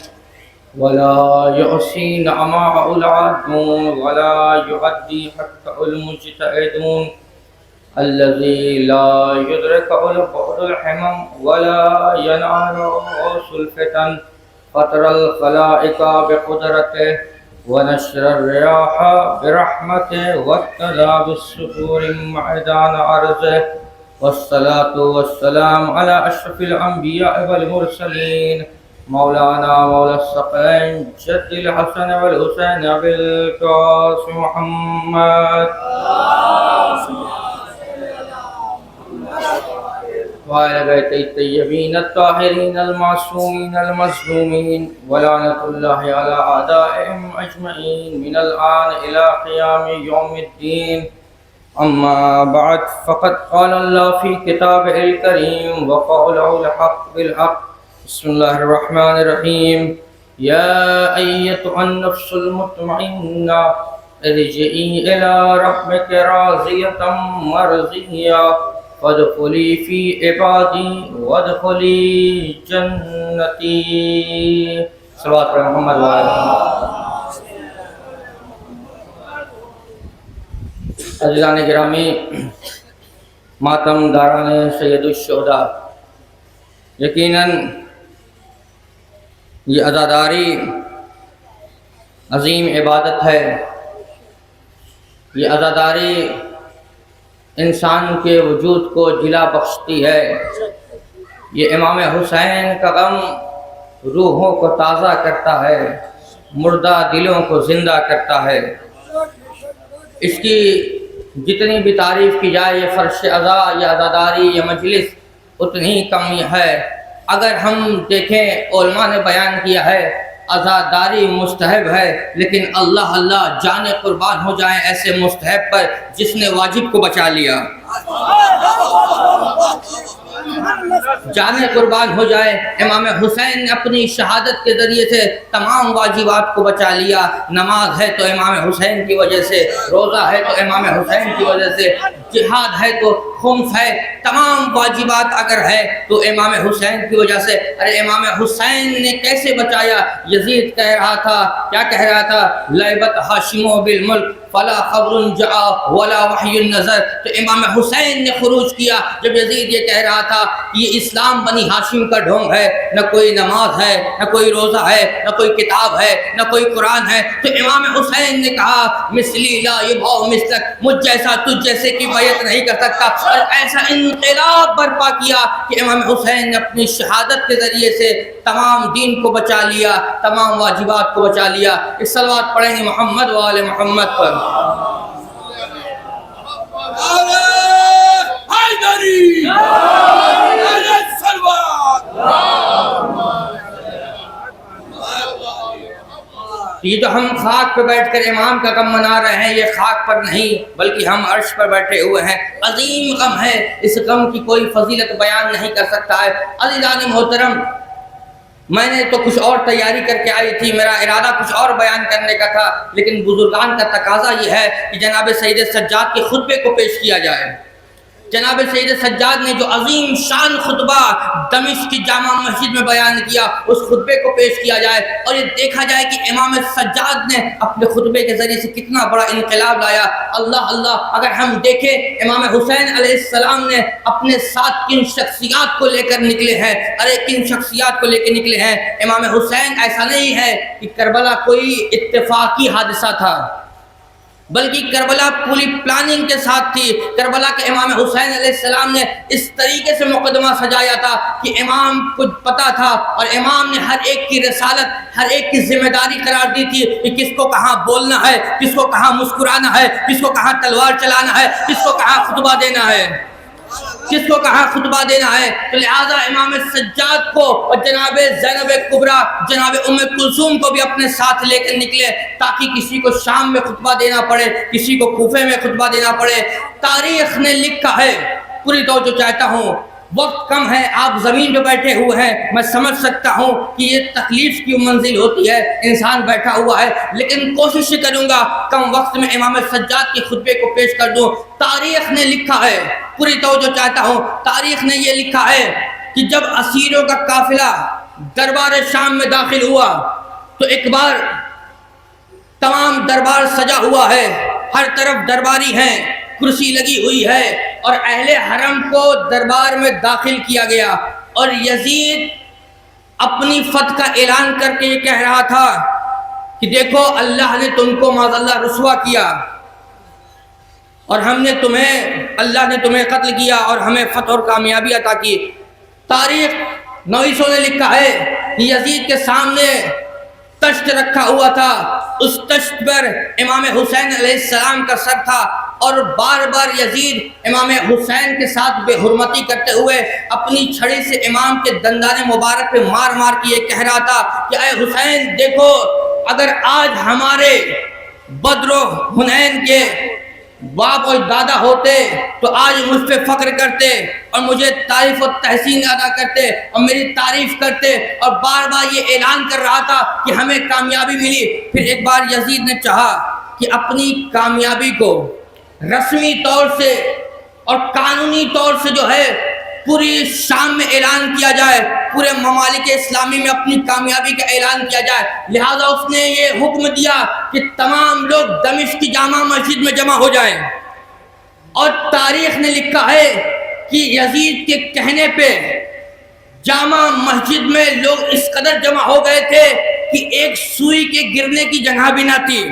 ولا يحصي نعماءه العادون ولا يؤدي حقه المجتهدون، الذي لا يدركه البعد الحمم ولا ينال رؤوس الفتن، فطر الخلائق بقدرته ونشر الرياح برحمته واهتدى بالسطور معدان عرضه، والصلاة والسلام على أشرف الأنبياء والمرسلين مولانا مولى الثقلين جد الحسن والحسين أبي القاسم محمد وعلى بيت الطيبين الطاهرين المعصومين المظلومين، ولعنة الله على أعدائهم أجمعين من الآن إلى قيام يوم الدين۔ أما بعد، فقد قال الله في كتابه الكريم وقوله الحق بالحق، بسم الله الرحمن الرحيم، يا أيتها النفس المطمئنة ارجعي إلى ربك راضية مرضية فادخلی فی عبادی وادخلی جنتی۔ صلوات پر محمد و آل محمد۔ عزیزان گرامی، ماتم داران سید الشہداء، یقیناً یہ عزاداری عظیم عبادت ہے۔ یہ عزاداری انسان کے وجود کو جلا بخشتی ہے۔ یہ امام حسین کا غم روحوں کو تازہ کرتا ہے، مردہ دلوں کو زندہ کرتا ہے۔ اس کی جتنی بھی تعریف کی جائے یہ فرش اعضا یا عزاداری یا مجلس اتنی ہی کم ہے۔ اگر ہم دیکھیں علماء نے بیان کیا ہے عزاداری مستحب ہے، لیکن اللہ اللہ جانے قربان ہو جائیں ایسے مستحب پر جس نے واجب کو بچا لیا، جانے قربان ہو جائے۔ امام حسین نے اپنی شہادت کے ذریعے سے تمام واجبات کو بچا لیا۔ نماز ہے تو امام حسین کی وجہ سے، روزہ ہے تو امام حسین کی وجہ سے، جہاد ہے تو خمس ہے، تمام واجبات اگر ہے تو امام حسین کی وجہ سے۔ ارے امام حسین نے کیسے بچایا؟ یزید کہہ رہا تھا، کیا کہہ رہا تھا؟ لعبت ہاشم بالملک فلا خبر جاء ولا وحی نظر۔ تو امام حسین نے خروج کیا جب یزید یہ کہہ رہا تھا یہ اسلام بنی ہاشم کا ڈھونگ ہے، نہ کوئی نماز ہے، نہ کوئی روزہ ہے، نہ کوئی کتاب ہے، نہ کوئی قرآن ہے۔ تو امام حسین نے کہا مثلی لا یبھا مثلک، مجھ جیسا تجھ جیسے کی بیعت نہیں کر سکتا، اور ایسا انقلاب برپا کیا کہ امام حسین نے اپنی شہادت کے ذریعے سے تمام دین کو بچا لیا، تمام واجبات کو بچا لیا۔ اس صلوات پڑھیں گے محمد و آل محمد پر۔ یہ جو ہم خاک پہ بیٹھ کر امام کا غم منا رہے ہیں، یہ خاک پر نہیں بلکہ ہم عرش پر بیٹھے ہوئے ہیں۔ عظیم غم ہے، اس غم کی کوئی فضیلت بیان نہیں کر سکتا ہے۔ عزیزان محترم، میں نے تو کچھ اور تیاری کر کے آئی تھی، میرا ارادہ کچھ اور بیان کرنے کا تھا، لیکن بزرگان کا تقاضا یہ ہے کہ جناب سید سجاد کے خطبے کو پیش کیا جائے۔ جناب سید سجاد نے جو عظیم شان خطبہ دمشق کی جامع مسجد میں بیان کیا، اس خطبے کو پیش کیا جائے اور یہ دیکھا جائے کہ امام سجاد نے اپنے خطبے کے ذریعے سے کتنا بڑا انقلاب لایا۔ اللہ اللہ، اگر ہم دیکھیں امام حسین علیہ السلام نے اپنے ساتھ کن شخصیات کو لے کر نکلے ہیں، ارے کن شخصیات کو لے کے نکلے ہیں۔ امام حسین ایسا نہیں ہے کہ کربلا کوئی اتفاقی حادثہ تھا، بلکہ کربلا پوری پلاننگ کے ساتھ تھی۔ کربلا کے امام حسین علیہ السلام نے اس طریقے سے مقدمہ سجایا تھا کہ امام کو پتا تھا، اور امام نے ہر ایک کی رسالت، ہر ایک کی ذمہ داری قرار دی تھی کہ کس کو کہاں بولنا ہے، کس کو کہاں مسکرانا ہے، کس کو کہاں تلوار چلانا ہے، کس کو کہاں خطبہ دینا ہے، کس کو کہاں خطبہ دینا ہے۔ تو لہٰذا امام سجاد کو اور جناب زینب کبریٰ، جناب ام کلثوم کو بھی اپنے ساتھ لے کر نکلے تاکہ کسی کو شام میں خطبہ دینا پڑے، کسی کو کوفے میں خطبہ دینا پڑے۔ تاریخ نے لکھا ہے، پوری توجہ چاہتا ہوں، وقت کم ہے، آپ زمین پہ بیٹھے ہوئے ہیں، میں سمجھ سکتا ہوں کہ یہ تکلیف کی منزل ہوتی ہے، انسان بیٹھا ہوا ہے، لیکن کوشش کروں گا کم وقت میں امام سجاد کے خطبے کو پیش کر دوں۔ تاریخ نے لکھا ہے، پوری توجہ چاہتا ہوں، تاریخ نے یہ لکھا ہے کہ جب اسیروں کا قافلہ دربار شام میں داخل ہوا تو ایک بار تمام دربار سجا ہوا ہے، ہر طرف درباری ہیں، کرسی لگی ہوئی ہے، اور اہل حرم کو دربار میں داخل کیا گیا، اور یزید اپنی فتح کا اعلان کر کے یہ کہہ رہا تھا کہ دیکھو اللہ نے تم کو معاذ اللہ رسوا کیا، اور ہم نے اللہ نے تمہیں قتل کیا اور ہمیں فتح اور کامیابی عطا کی۔ تاریخ نویسوں نے لکھا ہے کہ یزید کے سامنے تشت رکھا ہوا تھا، اس تشت پر امام حسین علیہ السلام کا سر تھا، اور بار بار یزید امام حسین کے ساتھ بے حرمتی کرتے ہوئے اپنی چھڑی سے امام کے دندان مبارک پہ مار مار کے یہ کہہ رہا تھا کہ اے حسین دیکھو، اگر آج ہمارے بدر و حنین کے باپ اور دادا ہوتے تو آج مجھ پہ فخر کرتے اور مجھے تعریف و تحسین ادا کرتے اور میری تعریف کرتے، اور بار بار یہ اعلان کر رہا تھا کہ ہمیں کامیابی ملی۔ پھر ایک بار یزید نے چاہا کہ اپنی کامیابی کو رسمی طور سے اور قانونی طور سے جو ہے پوری شام میں اعلان کیا جائے، پورے ممالک اسلامی میں اپنی کامیابی کا اعلان کیا جائے۔ لہذا اس نے یہ حکم دیا کہ تمام لوگ دمشق کی جامع مسجد میں جمع ہو جائیں، اور تاریخ نے لکھا ہے کہ یزید کے کہنے پہ جامع مسجد میں لوگ اس قدر جمع ہو گئے تھے کہ ایک سوئی کے گرنے کی جگہ بھی نہ تھی۔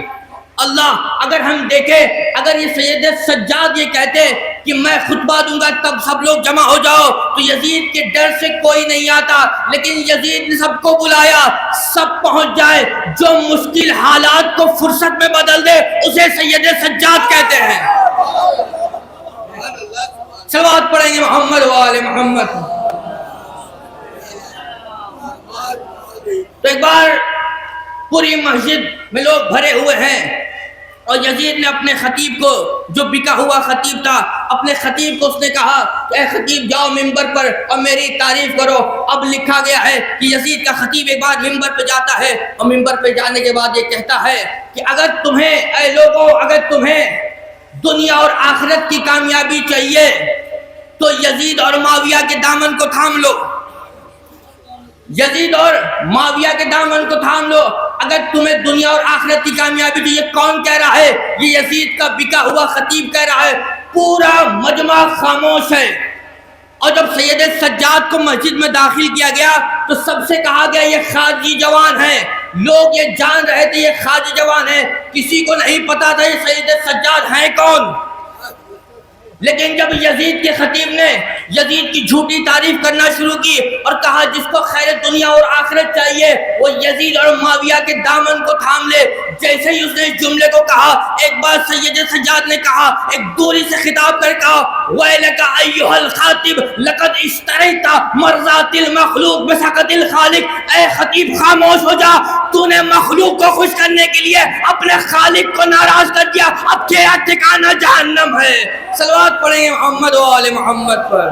اللہ، اگر ہم دیکھیں، اگر یہ سید سجاد یہ کہتے کہ میں خطبہ دوں گا تب سب لوگ جمع ہو جاؤ، تو یزید کے ڈر سے کوئی نہیں آتا، لیکن یزید نے سب کو بلایا، سب پہنچ جائے، جو مشکل حالات کو فرصت میں بدل دے اسے سید سجاد کہتے ہیں۔ صلوات پڑھیں گے محمد و آل محمد. تو ایک بار پوری مسجد میں لوگ بھرے ہوئے ہیں اور یزید نے اپنے خطیب کو، جو بکا ہوا خطیب تھا، اپنے خطیب کو اس نے کہا کہ اے خطیب جاؤ ممبر پر اور میری تعریف کرو. اب لکھا گیا ہے کہ یزید کا خطیب ایک بار ممبر پہ جاتا ہے اور ممبر پہ جانے کے بعد یہ کہتا ہے کہ اگر تمہیں اے لوگوں، اگر تمہیں دنیا اور آخرت کی کامیابی چاہیے تو یزید اور معاویہ کے دامن کو تھام لو. یزید اور معاویہ کے دامن کو تھام لو. اگر تمہیں دنیا اور آخرت کی کامیابی تو یہ کون کہہ رہا ہے؟ یہ یزید کا بکا ہوا خطیب کہہ رہا ہے. پورا مجمع خاموش ہے. اور جب سید سجاد کو مسجد میں داخل کیا گیا تو سب سے کہا گیا یہ خارجی جوان ہے. لوگ یہ جان رہے تھے یہ خارجی جوان ہے، کسی کو نہیں پتا تھا یہ سید سجاد ہیں کون. لیکن جب یزید کے خطیب نے یزید کی جھوٹی تعریف کرنا شروع کی اور کہا جس کو خیر دنیا اور آخرت چاہیے وہ یزید اور معاویہ کے دامن کو تھام لے، جیسے ہی اس نے اس جملے کو کہا ایک بار سید سجاد نے کہا، ایک دوری سے خطاب کر کہا وَيْلَكَ أَيُّهَا الْخَاطِبُ لَقَدْ اشْتَرَيْتَ مَرْضَاتِ الْمَخْلُوقِ بِسَخَطِ الْخَالِقِ. اے خطیب خاموش ہو جا، تو نے مخلوق کو خوش کرنے کے لیے اپنے خالق کو ناراض کر دیا. اب تیرا ٹھکانہ جہنم ہے. صلوات پڑھیں گے محمد و آل محمد پر.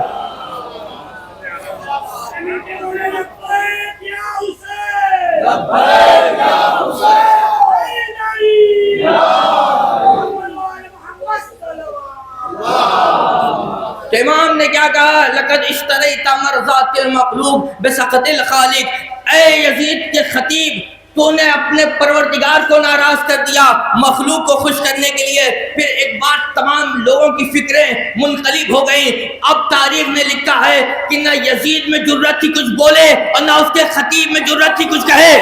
تو امام نے کیا کہا؟ لقد اشتریت مرضات المخلوق بسخط الخالق. اے یزید کے خطیب، تو نے اپنے پروردگار کو ناراض کر دیا مخلوق کو خوش کرنے کے لیے. پھر ایک بار تمام لوگوں کی فکریں منقلب ہو گئیں. اب تاریخ نے لکھا ہے کہ نہ یزید میں جرأت تھی کچھ بولے اور نہ اس کے خطیب میں جرأت تھی کچھ کہے.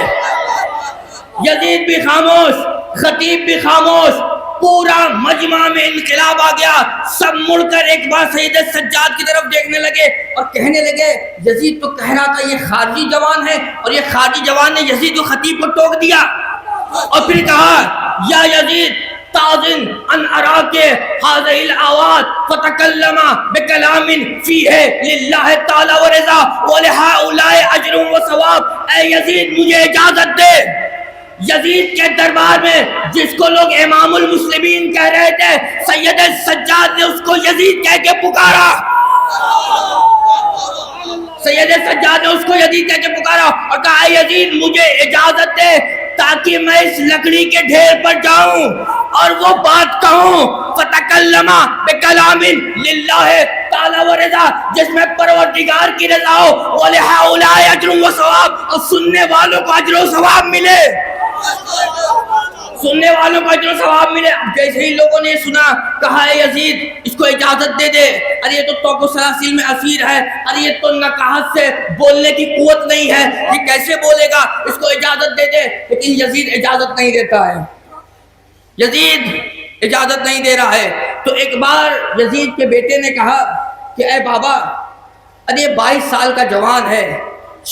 یزید بھی خاموش، خطیب بھی خاموش، پورا مجمع میں انقلاب آ گیا. سب مڑ کر ایک بار سید سجاد کی طرف دیکھنے لگے اور کہنے لگے یزید تو کہہ رہا تھا یہ خارجی جوان ہے، اور یہ خارجی جوان نے یزید کو خطیب کو ٹوک دیا. اور پھر کہا یا یزید تازن ان اراک هذه الاوات فتکلم بکلام فیہ للہ تعالی ورضا ولہؤلاء اجر وثواب. اے یزید مجھے اجازت دے. یزید کے دربار میں جس کو لوگ امام المسلمین کہہ رہے تھے، سید سجاد نے اس کو یزید کہہ کے پکارا. سید سجاد نے اس کو یزید کہہ کے پکارا اور کہا یزید مجھے اجازت دے تاکہ میں اس لکڑی کے ڈھیر پر جاؤں اور وہ بات کہوں فتکلم بکلام للہ تعالی ورضا، جس میں پروردگار کی رضا ہو، ولہؤلاء اجر و ثواب، اور سننے والوں کو اجر و ثواب ملے. سننے والوں کو اجر و ثواب ملے. اب جیسے ہی لوگوں نے سنا کہا ہے یزید اس کو اجازت دے دے. ارے یہ تو توق و سلاسل میں اسیر ہے، ارے یہ تو نقاہت سے بولنے کی قوت نہیں ہے، یہ کیسے بولے گا، اس کو اجازت دے دے. لیکن یزید اجازت نہیں دیتا ہے. یزید اجازت نہیں دے رہا ہے. تو ایک بار یزید کے بیٹے نے کہا کہ اے بابا، ارے 22 سال کا جوان ہے،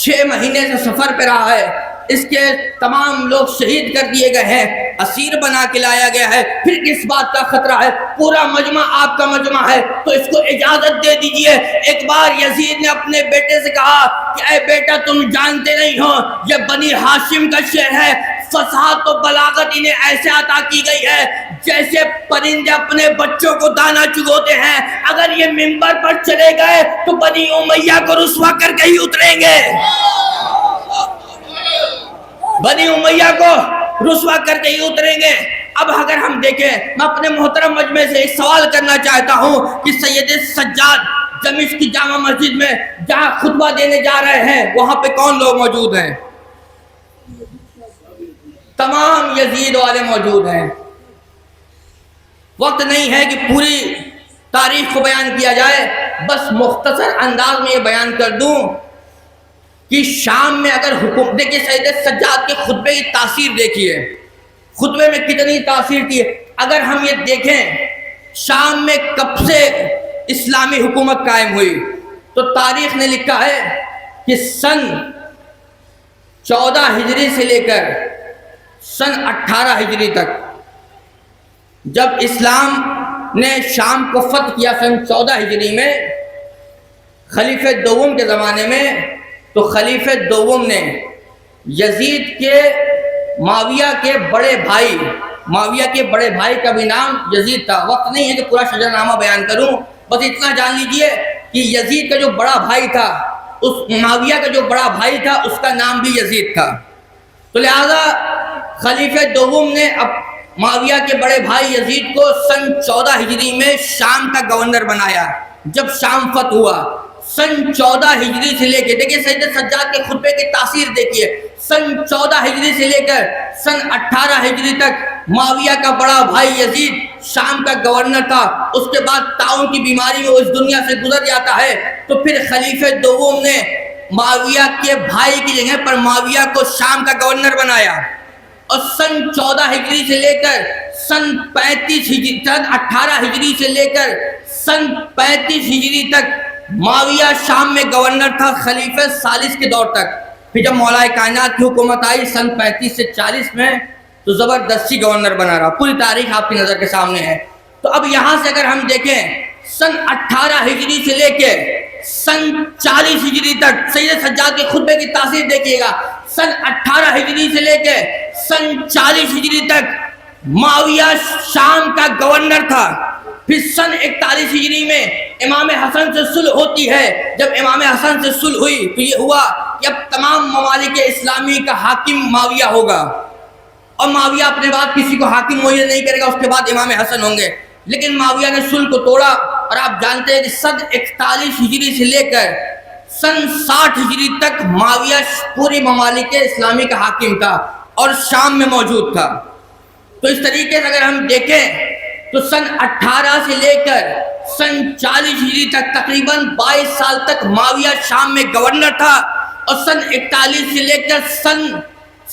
6 مہینے سے سفر پہ رہا ہے، اس کے تمام لوگ شہید کر دیے گئے ہیں، اسیر بنا کے لایا گیا ہے، پھر کس بات کا خطرہ ہے؟ پورا مجمع آپ کا مجمع ہے، تو اس کو اجازت دے دیجئے. ایک بار یزید نے اپنے بیٹے سے کہا کہ اے بیٹا تم جانتے نہیں ہو یہ بنی ہاشم کا شعر ہے، فصاحت و بلاغت انہیں ایسے عطا کی گئی ہے جیسے پرندے اپنے بچوں کو دانا چگوتے ہیں. اگر یہ منبر پر چلے گئے تو بنی امیہ کو رسوا کر کے ہی اتریں گے، بنی امیہ کو رسوا کر کے ہی اتریں گے. اب اگر ہم دیکھیں، میں اپنے محترم مجمع سے ایک سوال کرنا چاہتا ہوں کہ سید سجاد دمشق کی جامع مسجد میں جہاں خطبہ دینے جا رہے ہیں وہاں پہ کون لوگ موجود ہیں؟ تمام یزید والے موجود ہیں. وقت نہیں ہے کہ پوری تاریخ کو بیان کیا جائے، بس مختصر انداز میں یہ بیان کر دوں کہ شام میں اگر حکم دیکھیے سید سجاد کے خطبے کی تاثیر دیکھیے، خطبے میں کتنی تاثیر تھی. اگر ہم یہ دیکھیں شام میں کب سے اسلامی حکومت قائم ہوئی تو تاریخ نے لکھا ہے کہ سن 14 ہجری سے لے کر سن 18 ہجری تک جب اسلام نے شام کو فتح کیا سن 14 ہجری میں خلیفہ دوم کے زمانے میں، تو خلیفہ دوم نے یزید کے معاویہ کے بڑے بھائی کا بھی نام یزید تھا۔ وقت نہیں ہے کہ پورا شجرہ نامہ بیان کروں، بس اتنا جان لیجئے کہ یزید کا جو بڑا بھائی تھا، اس معاویہ کا جو بڑا بھائی تھا، اس کا نام بھی یزید تھا۔ تو لہذا خلیفہ دوم نے اب معاویہ کے بڑے بھائی یزید کو سن 14 ہجری میں شام کا گورنر بنایا۔ جب شام فتح ہوا سن 14 ہجری سے لے کے، دیکھیے سید سجاد کے خطبے کی تاثیر دیکھیے، سن 14 ہجری سے لے کر سن 18 ہجری تک معاویہ کا بڑا بھائی یزید شام کا گورنر تھا۔ اس کے بعد طاعون کی بیماری میں وہ اس دنیا سے گزر جاتا ہے، تو پھر خلیفہ دوم نے معاویہ کے بھائی کی جگہ پر معاویہ کو شام کا گورنر بنایا، اور سن 14 ہجری سے لے کر سن 18 ہجری سے لے کر سن 35 ہجری تک معاویہ شام میں گورنر تھا خلیفہ ثالث کے دور تک۔ پھر جب مولا کائنات کی حکومت آئی سن 35 سے 40 میں، تو زبردستی گورنر بنا رہا۔ پوری تاریخ آپ کی نظر کے سامنے ہے۔ تو اب یہاں سے اگر ہم دیکھیں سن 18 ہجری سے لے کے سن 40 ہجری تک، سید سجاد کے خطبے کی تاثیر دیکھیے گا، سن 18 ہجری سے لے کے سن 40 ہجری تک معاویہ شام کا گورنر تھا۔ پھر سن 41 ہجری میں امام حسن سے صلح ہوتی ہے۔ جب امام حسن سے صلح ہوئی تو یہ ہوا کہ اب تمام ممالک اسلامی کا حاکم معاویہ ہوگا، اور معاویہ اپنے بعد کسی کو حاکم معین نہیں کرے گا، اس کے بعد امام حسن ہوں گے۔ لیکن معاویہ نے صلح کو توڑا، اور آپ جانتے ہیں کہ سن 41 ہجری سے لے کر سن 60 ہجری تک معاویہ پوری ممالک اسلامی کا حاکم تھا اور شام میں موجود تھا۔ تو اس طریقے سے اگر ہم دیکھیں تو سن 18 سے لے کر سن 40 ہجری تک تقریباً 22 سال تک معاویہ شام میں گورنر تھا، اور سن 41 سے لے کر سن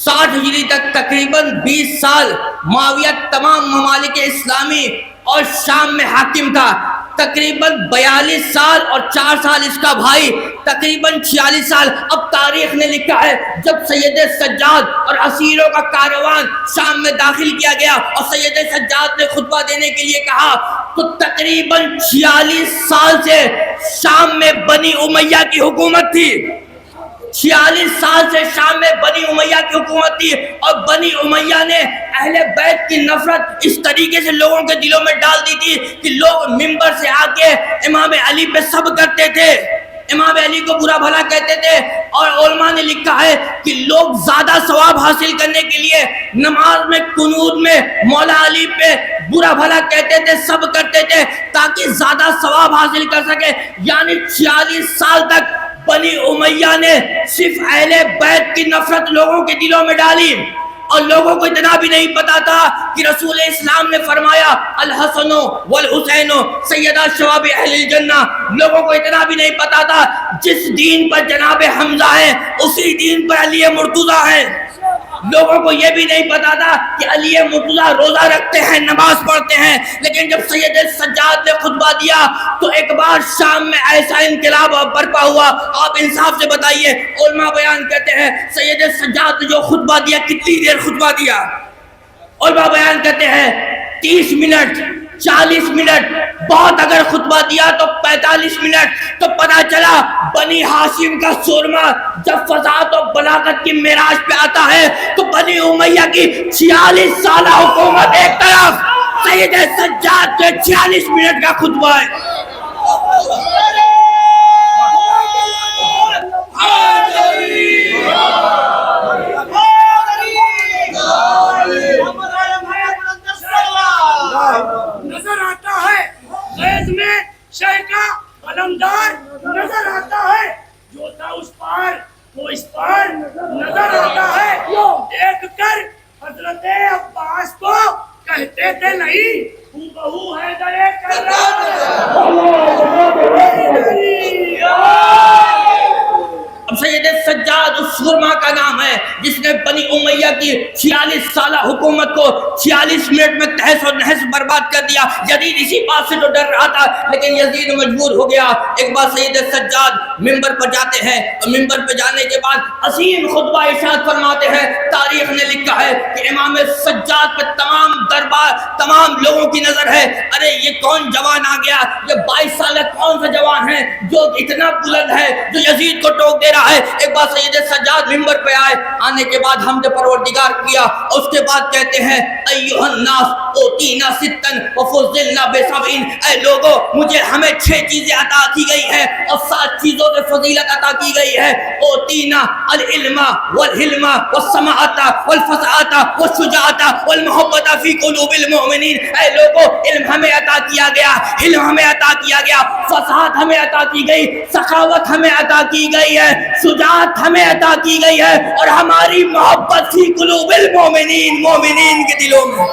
60 ہجری تک تقریباً 20 سال معاویہ تمام ممالک اسلامی اور شام میں حاکم تھا۔ تقریباً 42 سال اور 4 سال اس کا بھائی، تقریباً 46 سال۔ اب تاریخ نے لکھا ہے جب سید سجاد اور اسیروں کا کاروان شام میں داخل کیا گیا اور سید سجاد نے خطبہ دینے کے لیے کہا، تو تقریباً 46 سال سے شام میں بنی امیہ کی حکومت تھی۔ 46 سال سے شام میں بنی امیہ کی حکومت تھی، اور بنی امیہ نے اہل بیت کی نفرت اس طریقے سے لوگوں کے دلوں میں ڈال دی تھی کہ لوگ منبر سے آ کے امام علی پہ سب کرتے تھے، امام علی کو برا بھلا کہتے تھے، اور علماء نے لکھا ہے کہ لوگ زیادہ ثواب حاصل کرنے کے لیے نماز میں قنوت میں مولا علی پہ برا بھلا کہتے تھے، سب کرتے تھے تاکہ زیادہ ثواب حاصل کر سکے۔ یعنی 46 سال تک بنی امیہ نے صرف اہل بیت کی نفرت لوگوں کے دلوں میں ڈالی، اور لوگوں کو اتنا بھی نہیں پتا تھا کہ رسول اسلام نے فرمایا الحسن والحسین سیدہ شباب اہل الجنہ۔ لوگوں کو اتنا بھی نہیں پتا تھا جس دین پر جناب حمزہ ہے اسی دین پر علی مرتضیٰ ہے۔ لوگوں کو یہ بھی نہیں پتا تھا کہ علی مرتضیٰ روزہ رکھتے ہیں، نماز پڑھتے ہیں۔ لیکن جب سید سجاد نے خطبہ دیا تو ایک بار شام میں ایسا انقلاب برپا ہوا۔ آپ انصاف سے بتائیے، علماء بیان کرتے ہیں سید سجاد نے جو خطبہ دیا کتنی دیر خطبہ دیا؟ علماء بیان کرتے ہیں 30 منٹ، 40 منٹ، بہت اگر خطبہ دیا تو 45 منٹ۔ تو پتہ چلا بنی ہاشم کا سورما جب فضاحت و بلاغت کی معراج پہ آتا ہے تو بنی امیہ کی 46 سالہ حکومت ایک طرف، سید سجاد کے 46 منٹ کا خطبہ ہے۔ نظر آتا ہے غیظ میں شہ کا علمدار، نظر آتا ہے جو تھا اس پار وہ اس پار، نظر آتا ہے دیکھ کر حضرت عباس کو کہتے تھے نہیں ہوں بہو حیدر کرار۔ اب سید سجاد اس سرما کا نام ہے، جس نے بنی امیہ کی 46 سالہ حکومت کو 46 منٹ میں تہس و نہس برباد کر دیا۔ یزید اسی بات سے تو ڈر رہا تھا، لیکن یزید مجبور ہو گیا۔ ایک بار سید سجاد ممبر پر جاتے ہیں اور ممبر پہ جانے کے بعد عظیم خطبہ ارشاد فرماتے ہیں۔ تاریخ نے لکھا ہے کہ امام سجاد پہ تمام دربار، تمام لوگوں کی نظر ہے، ارے یہ کون جوان آ گیا، یہ 22 سالہ کون سا جوان ہے جو اتنا بلند ہے، جو یزید کو ٹوک دے رہا ہے۔ ایک بار سید سجاد ممبر پہ آئے، آنے کے بعد حمد پروردگار کیا، اس کے بعد کہتے ہیں ایھا الناس اوتینا ستن وفضلنا بسبعین، اے لوگوں مجھے ہمیں 6 چیزیں عطا کی گئی ہیں اور 7 چیزوں سے فضیلت عطا کی گئی ہے۔ اوتینا العلم والحلم والسماعۃ والفصاحۃ والشجاعۃ والمحبۃ فی قلوب المؤمنین، اے لوگوں علم ہمیں عطا کیا گیا، علم ہمیں عطا کیا گیا، فصاحت ہمیں عطا کی گئی، سخاوت ہمیں عطا کی گئی ہے، شجاعت ہمیں عطا کی گئی ہے، اور ہماری محبت فی قلوب المؤمنین، مومنین کے دلوں میں،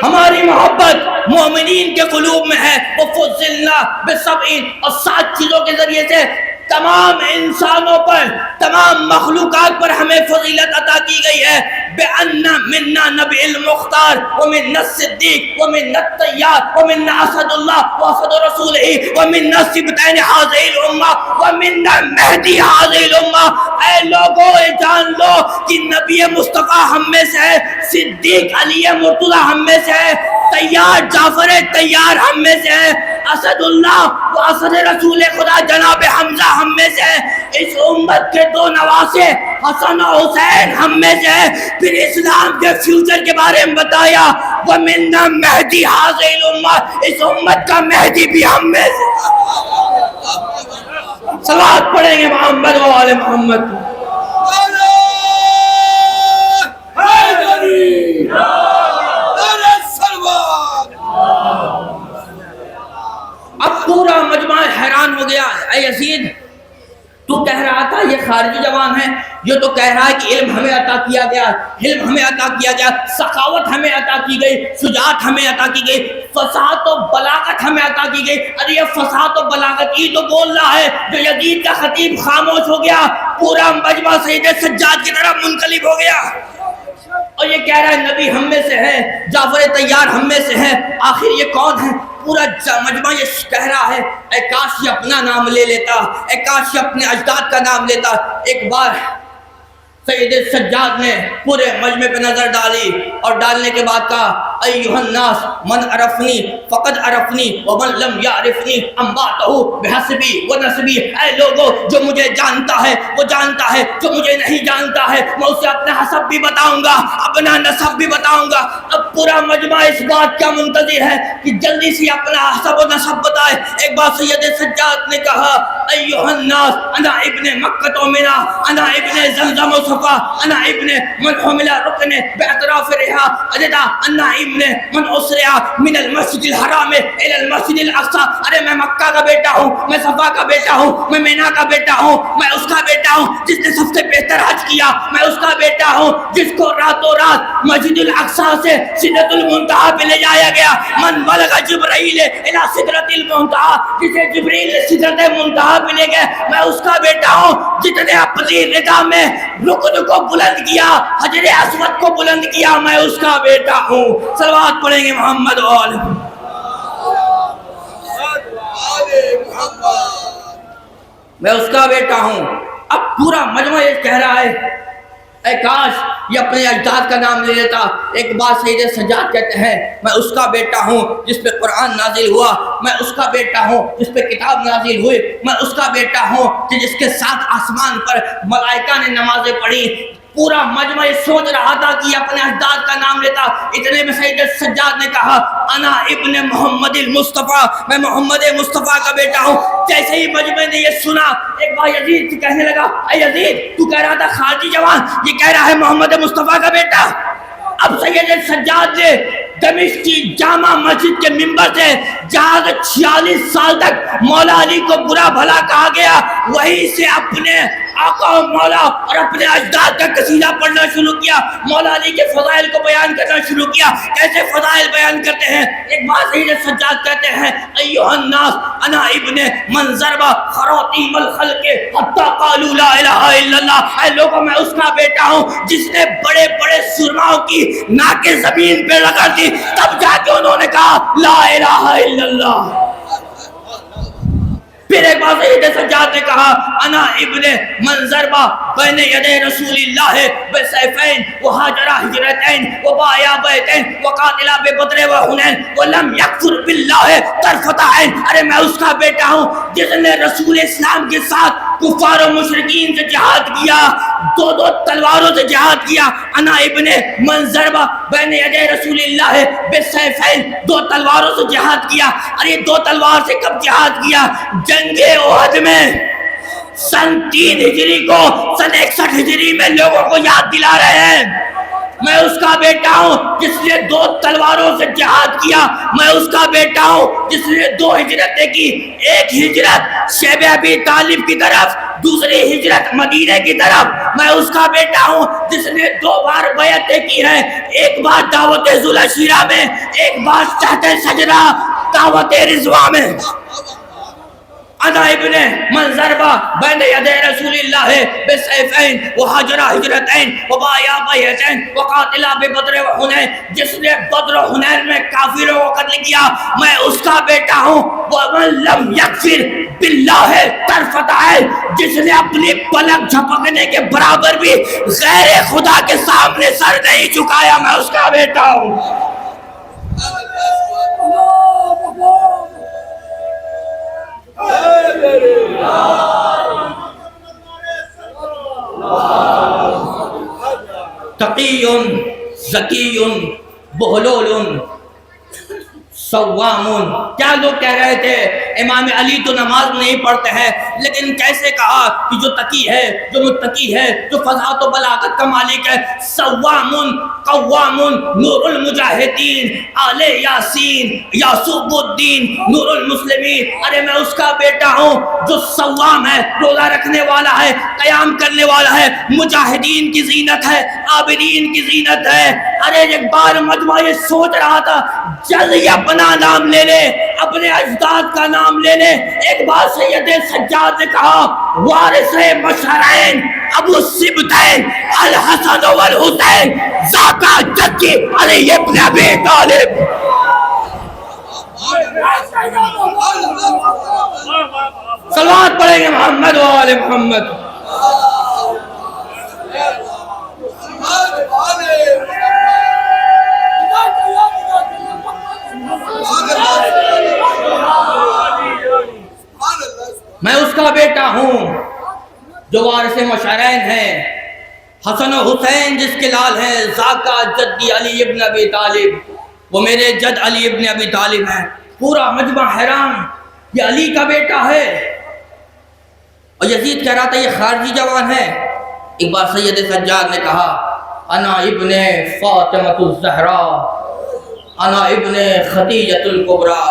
ہماری محبت مومنین کے قلوب میں ہے۔ وفضلنا بسبعین، اور 7 چیزوں کے ذریعے سے تمام انسانوں پر، تمام مخلوقات پر ہمیں فضیلت عطا کی گئی ہے۔ بأن منا نبی المختار ومنا الصدیق ومنا الطیار ومنا اسد اللہ واسد رسولہ ومنا سبتین حاضر الامہ ومنا مہدی حاضر الامہ، اے لوگوں جان لو کہ نبی مصطفیٰ ہم میں سے ہے، صدیق علی مرتضی ہم میں سے ہے، طیار جعفر طیار ہم میں سے ہے، اسد اللہ و اسد رسول خدا جناب حمزہ ہم میں سے ہے، اس امت کے 2 نواسے حسن و حسین ہم میں سے ہے۔ پھر اسلام کے فیوچر کے بارے میں بتایا وَمِنَّا مہدی حاضر الامہ، اس امت کا مہدی بھی ہم میں سے۔ صلوات پڑھیں گے محمد و آل محمد۔ اب پورا مجمع حیران ہو گیا، اے یزید تو کہہ رہا تھا یہ خارجی جوان ہے، یہ تو کہہ رہا ہے کہ علم ہمیں عطا کیا گیا، علم ہمیں عطا کیا گیا، سخاوت ہمیں عطا کی گئی، شجاعت ہمیں عطا کی گئی، فصاحت و بلاغت ہمیں عطا کی گئی۔ ارے یہ فصاحت و بلاغت یہ تو بول رہا ہے جو یزید کا خطیب خاموش ہو گیا، پورا مجمع سید سجاد کی طرف منقلب ہو گیا، اور یہ کہہ رہا ہے نبی ہم میں سے ہے، جعفر طیار ہم میں سے ہے، آخر یہ کون ہے؟ پورا مجمع یہ کہہ رہا ہے اے کاش یہ اپنا نام لے لیتا، اے کاش یہ اپنے اجداد کا نام لیتا۔ ایک بار سید سجاد نے پورے مجمع پہ نظر ڈالی اور ڈالنے کے بعد کہا ایھا الناس من عرفنی فقد عرفنی ومن لم یعرفنی انباتہ بحسبی ونسبی، اے لوگوں جو مجھے جانتا ہے وہ جانتا ہے، جو مجھے نہیں جانتا ہے میں اسے اپنا حسب بھی بتاؤں گا، اپنا نسب بھی بتاؤں گا۔ اب پورا مجمع اس بات کا منتظر ہے کہ جلدی سے اپنا حسب و نسب بتائے۔ ایک بار سید سجاد نے کہا ایھا الناس انا ابن مکہ و منا، انا ابن زمزم و صفا، انا ابن من حمل رکن باعتراف رہا اجدا، انا ابن من اسرع من المسجد الحرام الى المسجد الاقصى، ارے میں مکہ کا بیٹا ہوں، میں صفا کا بیٹا ہوں، میں مینا کا بیٹا ہوں، میں اس کا بیٹا ہوں جس نے سب سے بہتر حج کیا، میں اس کا بیٹا ہوں جس کو راتوں رات مسجد الاقصی سے سدرۃ المنتہا پہ لے جایا گیا، من بلغ جبرائیل الى سدرۃ المنتہا، جسے جبریل سدرۃ منتہا پہ لے گئے، میں اس کا بیٹا ہوں جس نے اپنی رضا میں رکن کو بلند کیا، حجر اسود کو بلند کیا، میں اس کا بیٹا ہوں۔ صلوات پڑھیں گے محمد و آل محمد۔ میں اس کا بیٹا ہوں۔ اب پورا مجمع یہ کہہ رہا ہے اے کاش یہ اپنے اجداد کا نام لے لیتا۔ ایک بار سید سجاد کہتے ہیں میں اس کا بیٹا ہوں جس پہ قرآن نازل ہوا، میں اس کا بیٹا ہوں جس پہ کتاب نازل ہوئی، میں اس کا بیٹا ہوں کہ جس کے ساتھ آسمان پر ملائکہ نے نمازیں پڑھی۔ پورا مجمع سوچ رہا تھا کہ اپنے اجداد کا نام لیتا، اتنے میں سید سجاد نے کہا انا ابن محمد المصطفیٰ، میں محمد مصطفیٰ کا بیٹا ہوں۔ جیسے ہی مجمع نے یہ سنا ایک بار یزید سے کہنے لگا اے یزید تو کہہ رہا تھا خارجی جوان، یہ کہہ رہا ہے محمد مصطفیٰ کا بیٹا۔ اب سید سجاد نے دمشق کی جامع مسجد کے ممبر سے جہاں 46 سال تک مولا علی کو برا بھلا کہا گیا، وہیں سے اپنے آقا و مولا اور اپنے اجداد کا قصیدہ پڑھنا شروع کیا. مولا علی کے فضائل کو بیان کرنا شروع کیا. کیسے فضائل بیان کرتے ہیں؟ ایک بات سید سجاد کہتے ہیں ایھا الناس انا ابن من ضرب خراطیم الخلق حتی قالوا لا الہ الا اللہ. اے لوگوں میں اس کا بیٹا ہوں جس نے بڑے بڑے سرماؤں کی ناکیں زمین پہ رگڑ دی تب جا کے انہوں نے کہا لا الہ الا اللہ. پھر ایک بار سید سجاد نے کہا انا ابن من ضرب بین یدی رسول اللہ بسیفین وہاجرا ہجرتین وبایا بیتین وقاتلا ببدر وحنین ولم یکفر باللہ طرفۃ عین. ارے میں اس کا بیٹا ہوں جس نے رسول اسلام کے ساتھ کفار و مشرکین سے جہاد کیا, دو دو تلواروں سے جہاد کیا. انا ابن من ضرب بین یدی رسول اللہ بسیفین, دو تلواروں سے جہاد کیا. ارے دو تلوار سے کب جہاد کیا؟ جنگ احد میں سن 3 ہجری کو, سن 61 ہجری میں لوگوں کو یاد دلا رہے ہیں. میں اس کا بیٹا ہوں جس نے 2 تلواروں سے جہاد کیا. میں اس کا بیٹا ہوں جس نے 2 ہجرتیں کی. ایک ہجرت شیب ابی طالب کی طرف, دوسری ہجرت مدینے کی طرف. میں اس کا بیٹا ہوں جس نے 2 بار بیعتیں کی ہیں, ایک بار دعوت ذوالعشیرہ میں, ایک بار تحت شجرہ دعوت رضوان میں. انا ابن من ضرب بین یدی رسول اللہ بسیفین وہاجرا ہجرتین وبایا بیتین وقاتلا ببدر وحنین, جس نے بدر و حنین میں کافروں کو قتل کیا. میں اس کا بیٹا ہوں. ومن لم یکفر باللہ طرفۃ عین, جس نے اپنی پلک جھپکنے کے برابر بھی غیر خدا کے سامنے سر نہیں جھکایا. میں اس کا بیٹا ہوں. تقی ذکی بہلول سوام. کیا لوگ کہہ رہے تھے امام علی تو نماز نہیں پڑھتے ہیں, لیکن کیسے کہا کہ جو تقی ہے, جو متقی ہے, جو فضاحت و بلاغت کا مالک ہے, سوام قوام نور المجاہدین آل یاسین یاسوب الدین نور المسلمین. ارے میں اس کا بیٹا ہوں جو سوام ہے, روزہ رکھنے والا ہے, قیام کرنے والا ہے, مجاہدین کی زینت ہے, عابدین کی زینت ہے. ارے ایک بار مجمع یہ سوچ رہا تھا جلدی اپنا نام لے لے, اپنے اجداد کا نام لے لے. ایک بار سید سجاد نے کہا وارث مشہرین ابو السبتین الحسن والحسین ذاکا جدی علی ابن ابی طالب. صلوات پڑھیں گے محمد و آل محمد. میں اس کا بیٹا ہوں جو وارث مشہرین ہے, حسن و حسین جس کے لال ہیں, ذاکا جدی علی ابن ابی طالب, وہ میرے جد علی ابن ابی طالب ہیں. پورا مجمع حیران, یہ علی کا بیٹا ہے. اور یزید کہہ رہا تھا یہ خارجی جوان ہے. ایک بار سید سجاد نے کہا انا ابن فاطمۃ الزہرا انا ابن خدیجۃ الکبریٰ.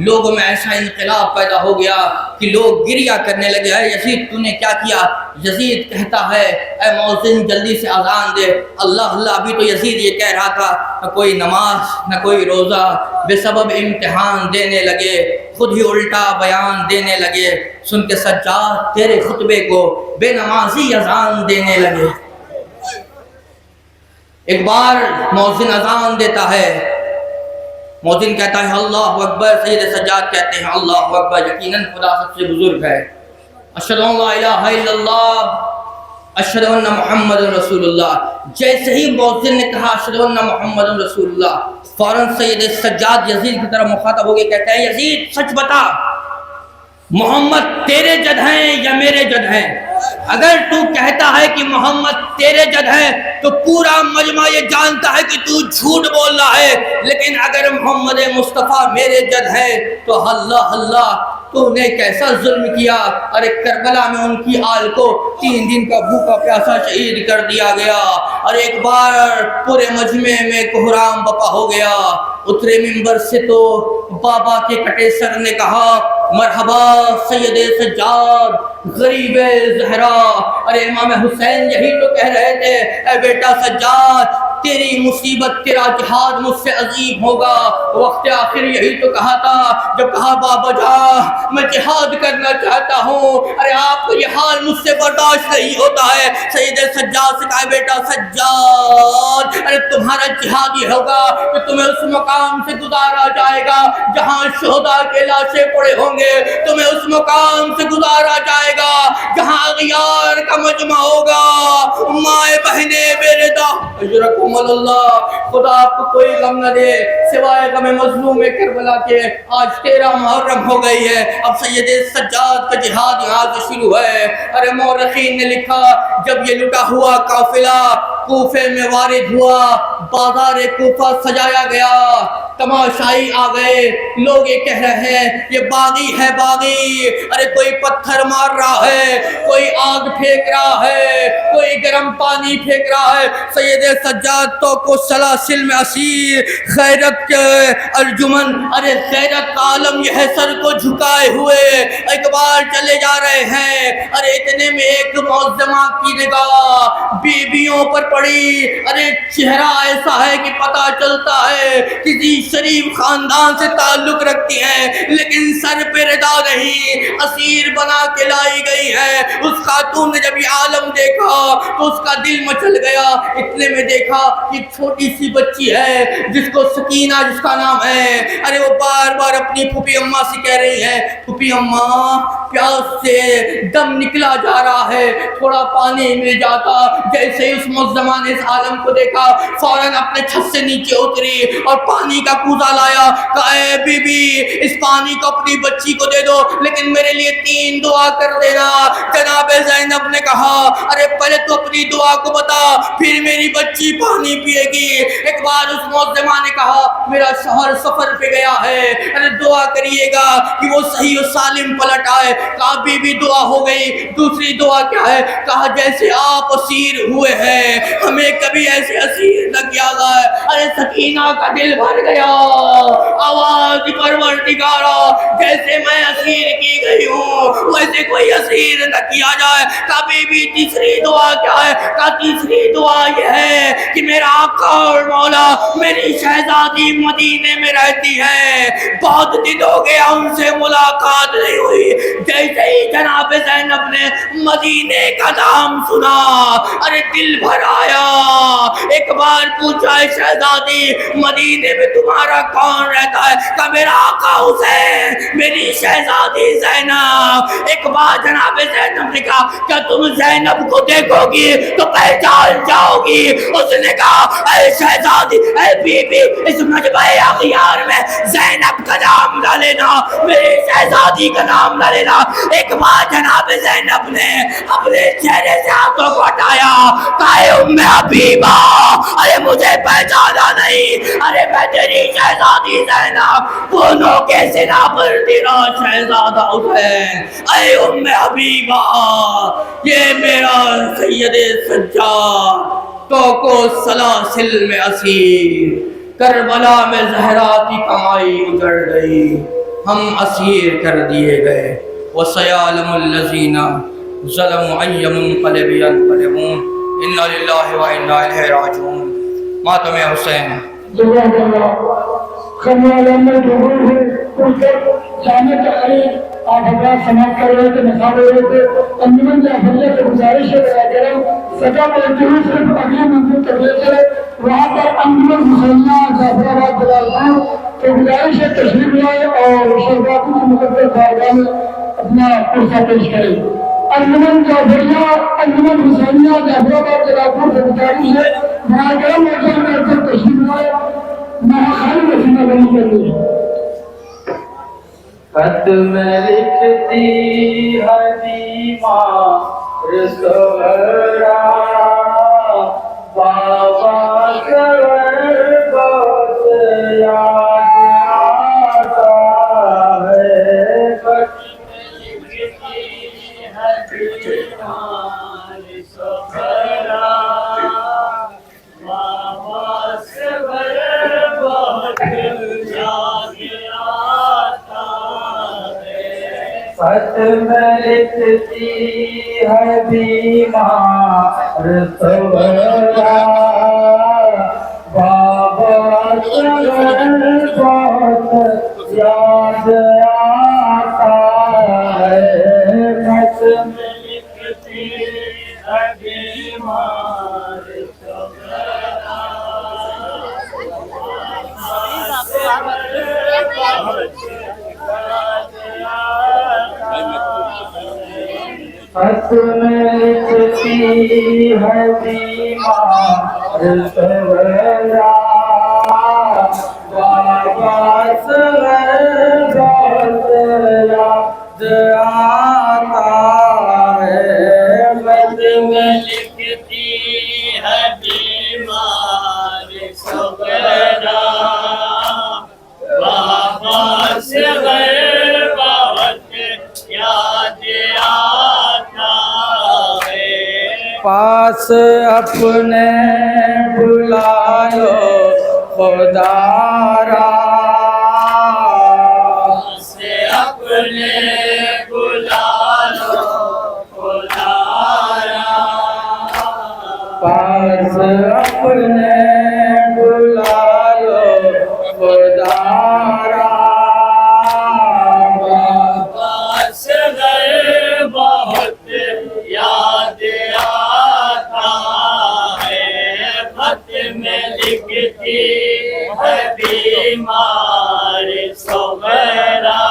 لوگوں میں ایسا انقلاب پیدا ہو گیا کہ لوگ گریہ کرنے لگے, اے یزید تو نے کیا کیا؟ یزید کہتا ہے اے مؤذن جلدی سے اذان دے. اللہ اللہ. ابھی تو یزید یہ کہہ رہا تھا نہ کوئی نماز نہ کوئی روزہ, بے سبب امتحان دینے لگے, خود ہی الٹا بیان دینے لگے. سن کے سجاد تیرے خطبے کو بے نمازی اذان دینے لگے. ایک بار مؤذن اذان دیتا ہے, مؤذن کہتا ہے اللہ اکبر. سید سجاد کہتے ہیں اللہ اکبر, یقیناً خدا سب سے بزرگ ہے. اشہد ان لا الہ الا اللہ اشہد ان محمد رسول اللہ. جیسے ہی مؤذن نے کہا اشہد ان محمد رسول اللہ, فوراً سید سجاد یزید کی طرف مخاطب ہو کے کہتے ہیں یزید سچ بتا, محمد تیرے جد ہیں یا میرے جد ہیں؟ اگر تو کہتا ہے کہ محمد تیرے جد ہے تو پورا مجمع یہ جانتا ہے کہ تو جھوٹ بول رہا ہے, لیکن اگر محمد مصطفیٰ میرے جد ہے تو اللہ اللہ تو نے کیسا ظلم کیا. ارے کربلا میں ان کی آل کو 3 دن کا بھوکا پیاسا شہید کر دیا گیا. اور ایک بار پورے مجمع میں کوہرام بپا ہو گیا. اترے منبر سے تو بابا کے کٹے سر نے کہا مرحبا سید سجاد غریب زہرا. ارے امام حسین یہی تو کہہ رہے تھے اے بیٹا سجاد تیری مصیبت تیرا جہاد مجھ سے عظیم ہوگا. وقت آخر یہی تو کہا تھا جب کہا بابا جان میں جہاد کرنا چاہتا ہوں. ارے آپ کو یہ حال مجھ سے برداشت نہیں ہوتا ہے. سید سجاد سے کہا بیٹا سجاد ارے تمہارا جہاد یہ ہوگا کہ تمہیں اس مقام سے گزارا جائے گا جہاں شہداء کے لاشیں پڑے ہوں گے. تمہیں اس مقام سے گزارا جائے گا جہاں اغیار کا مجمع ہوگا. مائیں بہنیں میرے دا اجرکم اللہ. خدا آپ کو کوئی غم نہ دے سوائے غم مظلوم کربلا کے. آج 13 محرم ہو گئی ہے. اب سید سجاد کا جہاد یہاں سے شروع ہے. ارے مورخین نے لکھا جب یہ لٹا ہوا قافلہ کوفے میں وارد ہوا بازار کوفہ سجایا گیا. تماشائی آ گئے. لوگ یہ کہہ رہے ہیں یہ باغی ہے باغی. ارے کوئی پتھر مار رہا ہے کوئی آگ پھینک رہا ہے کوئی گرم پانی پھینک رہا ہے. سید سجاد تو کو سلاسل میں اسیر غیرت کے ارجمن. ارے غیرت کا عالم یہ ہے سر کو جھکائے ہوئے ایک بار چلے جا رہے ہیں. ارے اتنے میں ایک معظمہ کی نگاہ بیویوں پر پڑی. ارے چہرہ ایسا ہے کہ پتہ چلتا ہے کسی شریف خاندان سے تعلق رکھتی ہیں لیکن سر پہ ردا نہیں اسیر بنا کے لائی گئی ہے. اس خاتون نے جب یہ عالم دیکھا تو اس کا دل مچل گیا. اتنے میں دیکھا کہ چھوٹی سی بچی ہے جس کو سکینہ جس کا نام ہے. ارے وہ بار بار اپنی پھوپھی اماں سے کہہ رہی ہے پھوپھی اماں پیاس سے دم نکلا جا رہا ہے تھوڑا پانی مل جاتا. جیسے ہی اس معظمہ نے اس عالم کو دیکھا فوراً اپنے چھت سے نیچے اتری اور پانی کا کوزہ لایا. کہا اے بی بی اس پانی کو اپنی بچی کو دے دو لیکن میرے لیے 3 دعا کر دینا. جناب زینب نے کہا ارے پہلے تو اپنی دعا کو بتا پھر میری بچی پانی پیے گی. ایک بار اس معظمہ نے کہا میرا شوہر سفر پہ گیا ہے ارے دعا کریے گا کہ وہ صحیح و سالم پلٹ آئے. کہا بی بی دعا ہو گئی. دوسری دعا کیا ہے؟ کہا جیسے آپ اسیر ہوئے ہیں ہمیں کبھی ایسے اسیر نہ کیا گیا. ارے سکینہ کا دل بھر گیا. آواز پروردگارا جیسے میں اسیر کی گئی ہوں ویسے کوئی اسیر نہ کیا جائے. کبھی بھی تیسری دعا کیا ہے؟ کہا تیسری دعا یہ ہے کہ میرا آقا اور مولا میری شہزادی مدینے میں رہتی ہے بہت دن ہو گیا ان سے ملاقات نہیں ہوئی. جیسے ہی جناب زینب نے مدینے کا نام سنا ارے دل بھر آیا. ایک بار پوچھا شہزادی مدینے میں تمہارا کون رہتا ہے؟ کہ میرا آقا حسین میری شہزادی زینب. ایک بار جناب زینب نے کہا کیا تم زینب کو دیکھو گی تو پہچان جاؤ گی. اس نے کہا اے شہزادی اے بی بی اس مجمع اغیار میں زینب کا نام نہ لینا میری شہزادی کا نام نہ لینا. ایک بار جناب زینب نے اپنے چہرے سے ہاتھوں کو ہٹایا. کہا اے ام حبیبہ ارے مجھے پہچانا نہیں ارے میں تیری شہزادی زینب دونوں کے سنا پر تیرا شہزادہ حسین. اے ام حبیبہ یہ میرا سید سجاد تو کو سلاسل میں اسیر کربلا میں زہرا کی کمائی اجڑ گئی ہم اسیر کر دیے گئے. وسیعلم الذین ظلموا ای منقلب ینقلبون انا للہ و انا الیہ راجعون. ماتم حسین جزاک اللہ. خمیالہ میں ضرور ہے ان کے جانے کے قریب آپ حضرات سماعت کر رہے تھے نصاب رہے تھے. انجمن جعفریہ سے گزارش ہے براہ کرم سجا ملتوی صرف اگلی منزل تک لے چلے وہاں پر انجمن حسینیہ جعفر آباد جلال پور تو گزارش ہے تشریف لائے اور شہزادی کی مقدس بارگاہ میں اپنا عرصہ پیش کرے. انجمن جعفریہ انجمن حسینیہ جعفر آباد جلال پور سے گزارش ہے براہ کرم مرکز میں اکثر تشریف لائے خالی مسینہ بنی کرتے ہیں. خط میں لکھتی حلیمہ رسولہ بابا سور بہت یاد آتا ہے. خط میں لکھتی حلیمہ رسولہ بابا سور بہت یاد آتا ہے. خط میں لکھتی ہے بیمار سورا بابا اصغر بہت یاد آتا ہے خط میں لکھتی ہے بیمار خط میں لکھتی ہے بیمار سورا بابا اصغر بہت یاد آتا ہے خط میں لکھتی ہے بیمار سورا بابا اصغر بہت یاد آتا ہے پاس اپنے بلا لو خدا را سے اپنے بلا لو خدا را پاس اپنے بلا لو خدا را بابا اصغر بہت یاد آتا ہے خط میں لکھتی ہے بیمار صغرا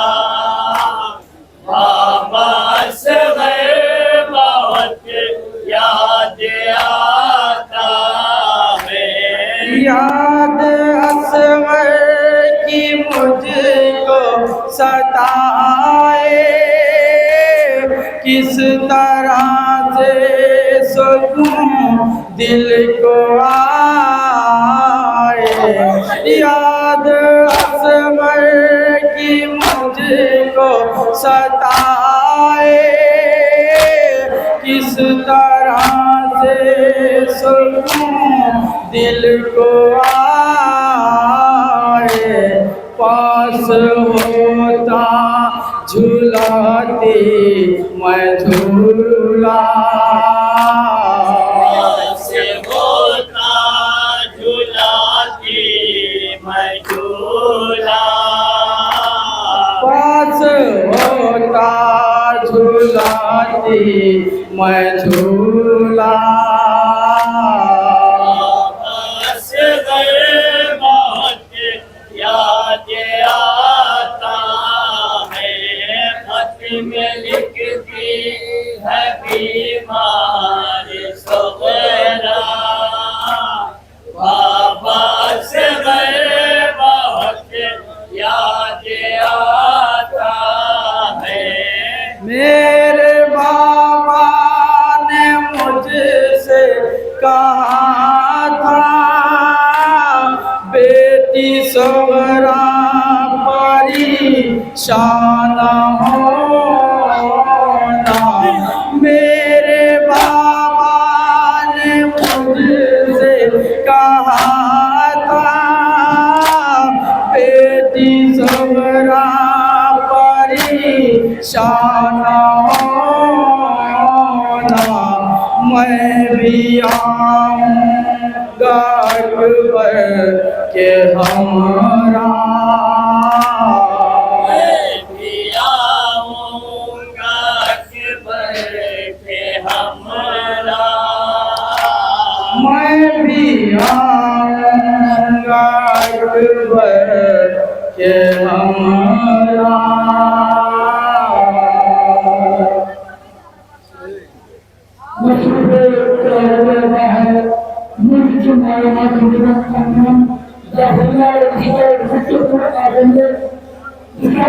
بابا اصغر بہت یاد آتا ہے یاد اصغر کی مجھ کو ستائے کس طرح سے سکون دل کو آئے یاد اصغر کی مجھ کو ستائے کس طرح سے سکون دل کو آئے پاس ہوتا جھلاتی میں جھولا پاس ہوتا جھلاتی میں جھولا پاس ہوتا جھلاتی میں جھولا اصغر بہت یاد آتا ہے خط میں لکھتی ہے بیمار صغرا بابا اصغر بہت یاد آتا ہے میرے بابا نے مجھ سے کہا تھا بیٹی صغرا پریشان ہونا میرے بابا نے مجھ سے کہا تھا بیٹی صغرا پریشان ہونا میں بھی آؤں گا اکبر کے ہمراہ میں بھی آؤں گا اکبر کے ہمراہ میں بھی آؤں گا اکبر کے ہمراہ جس کا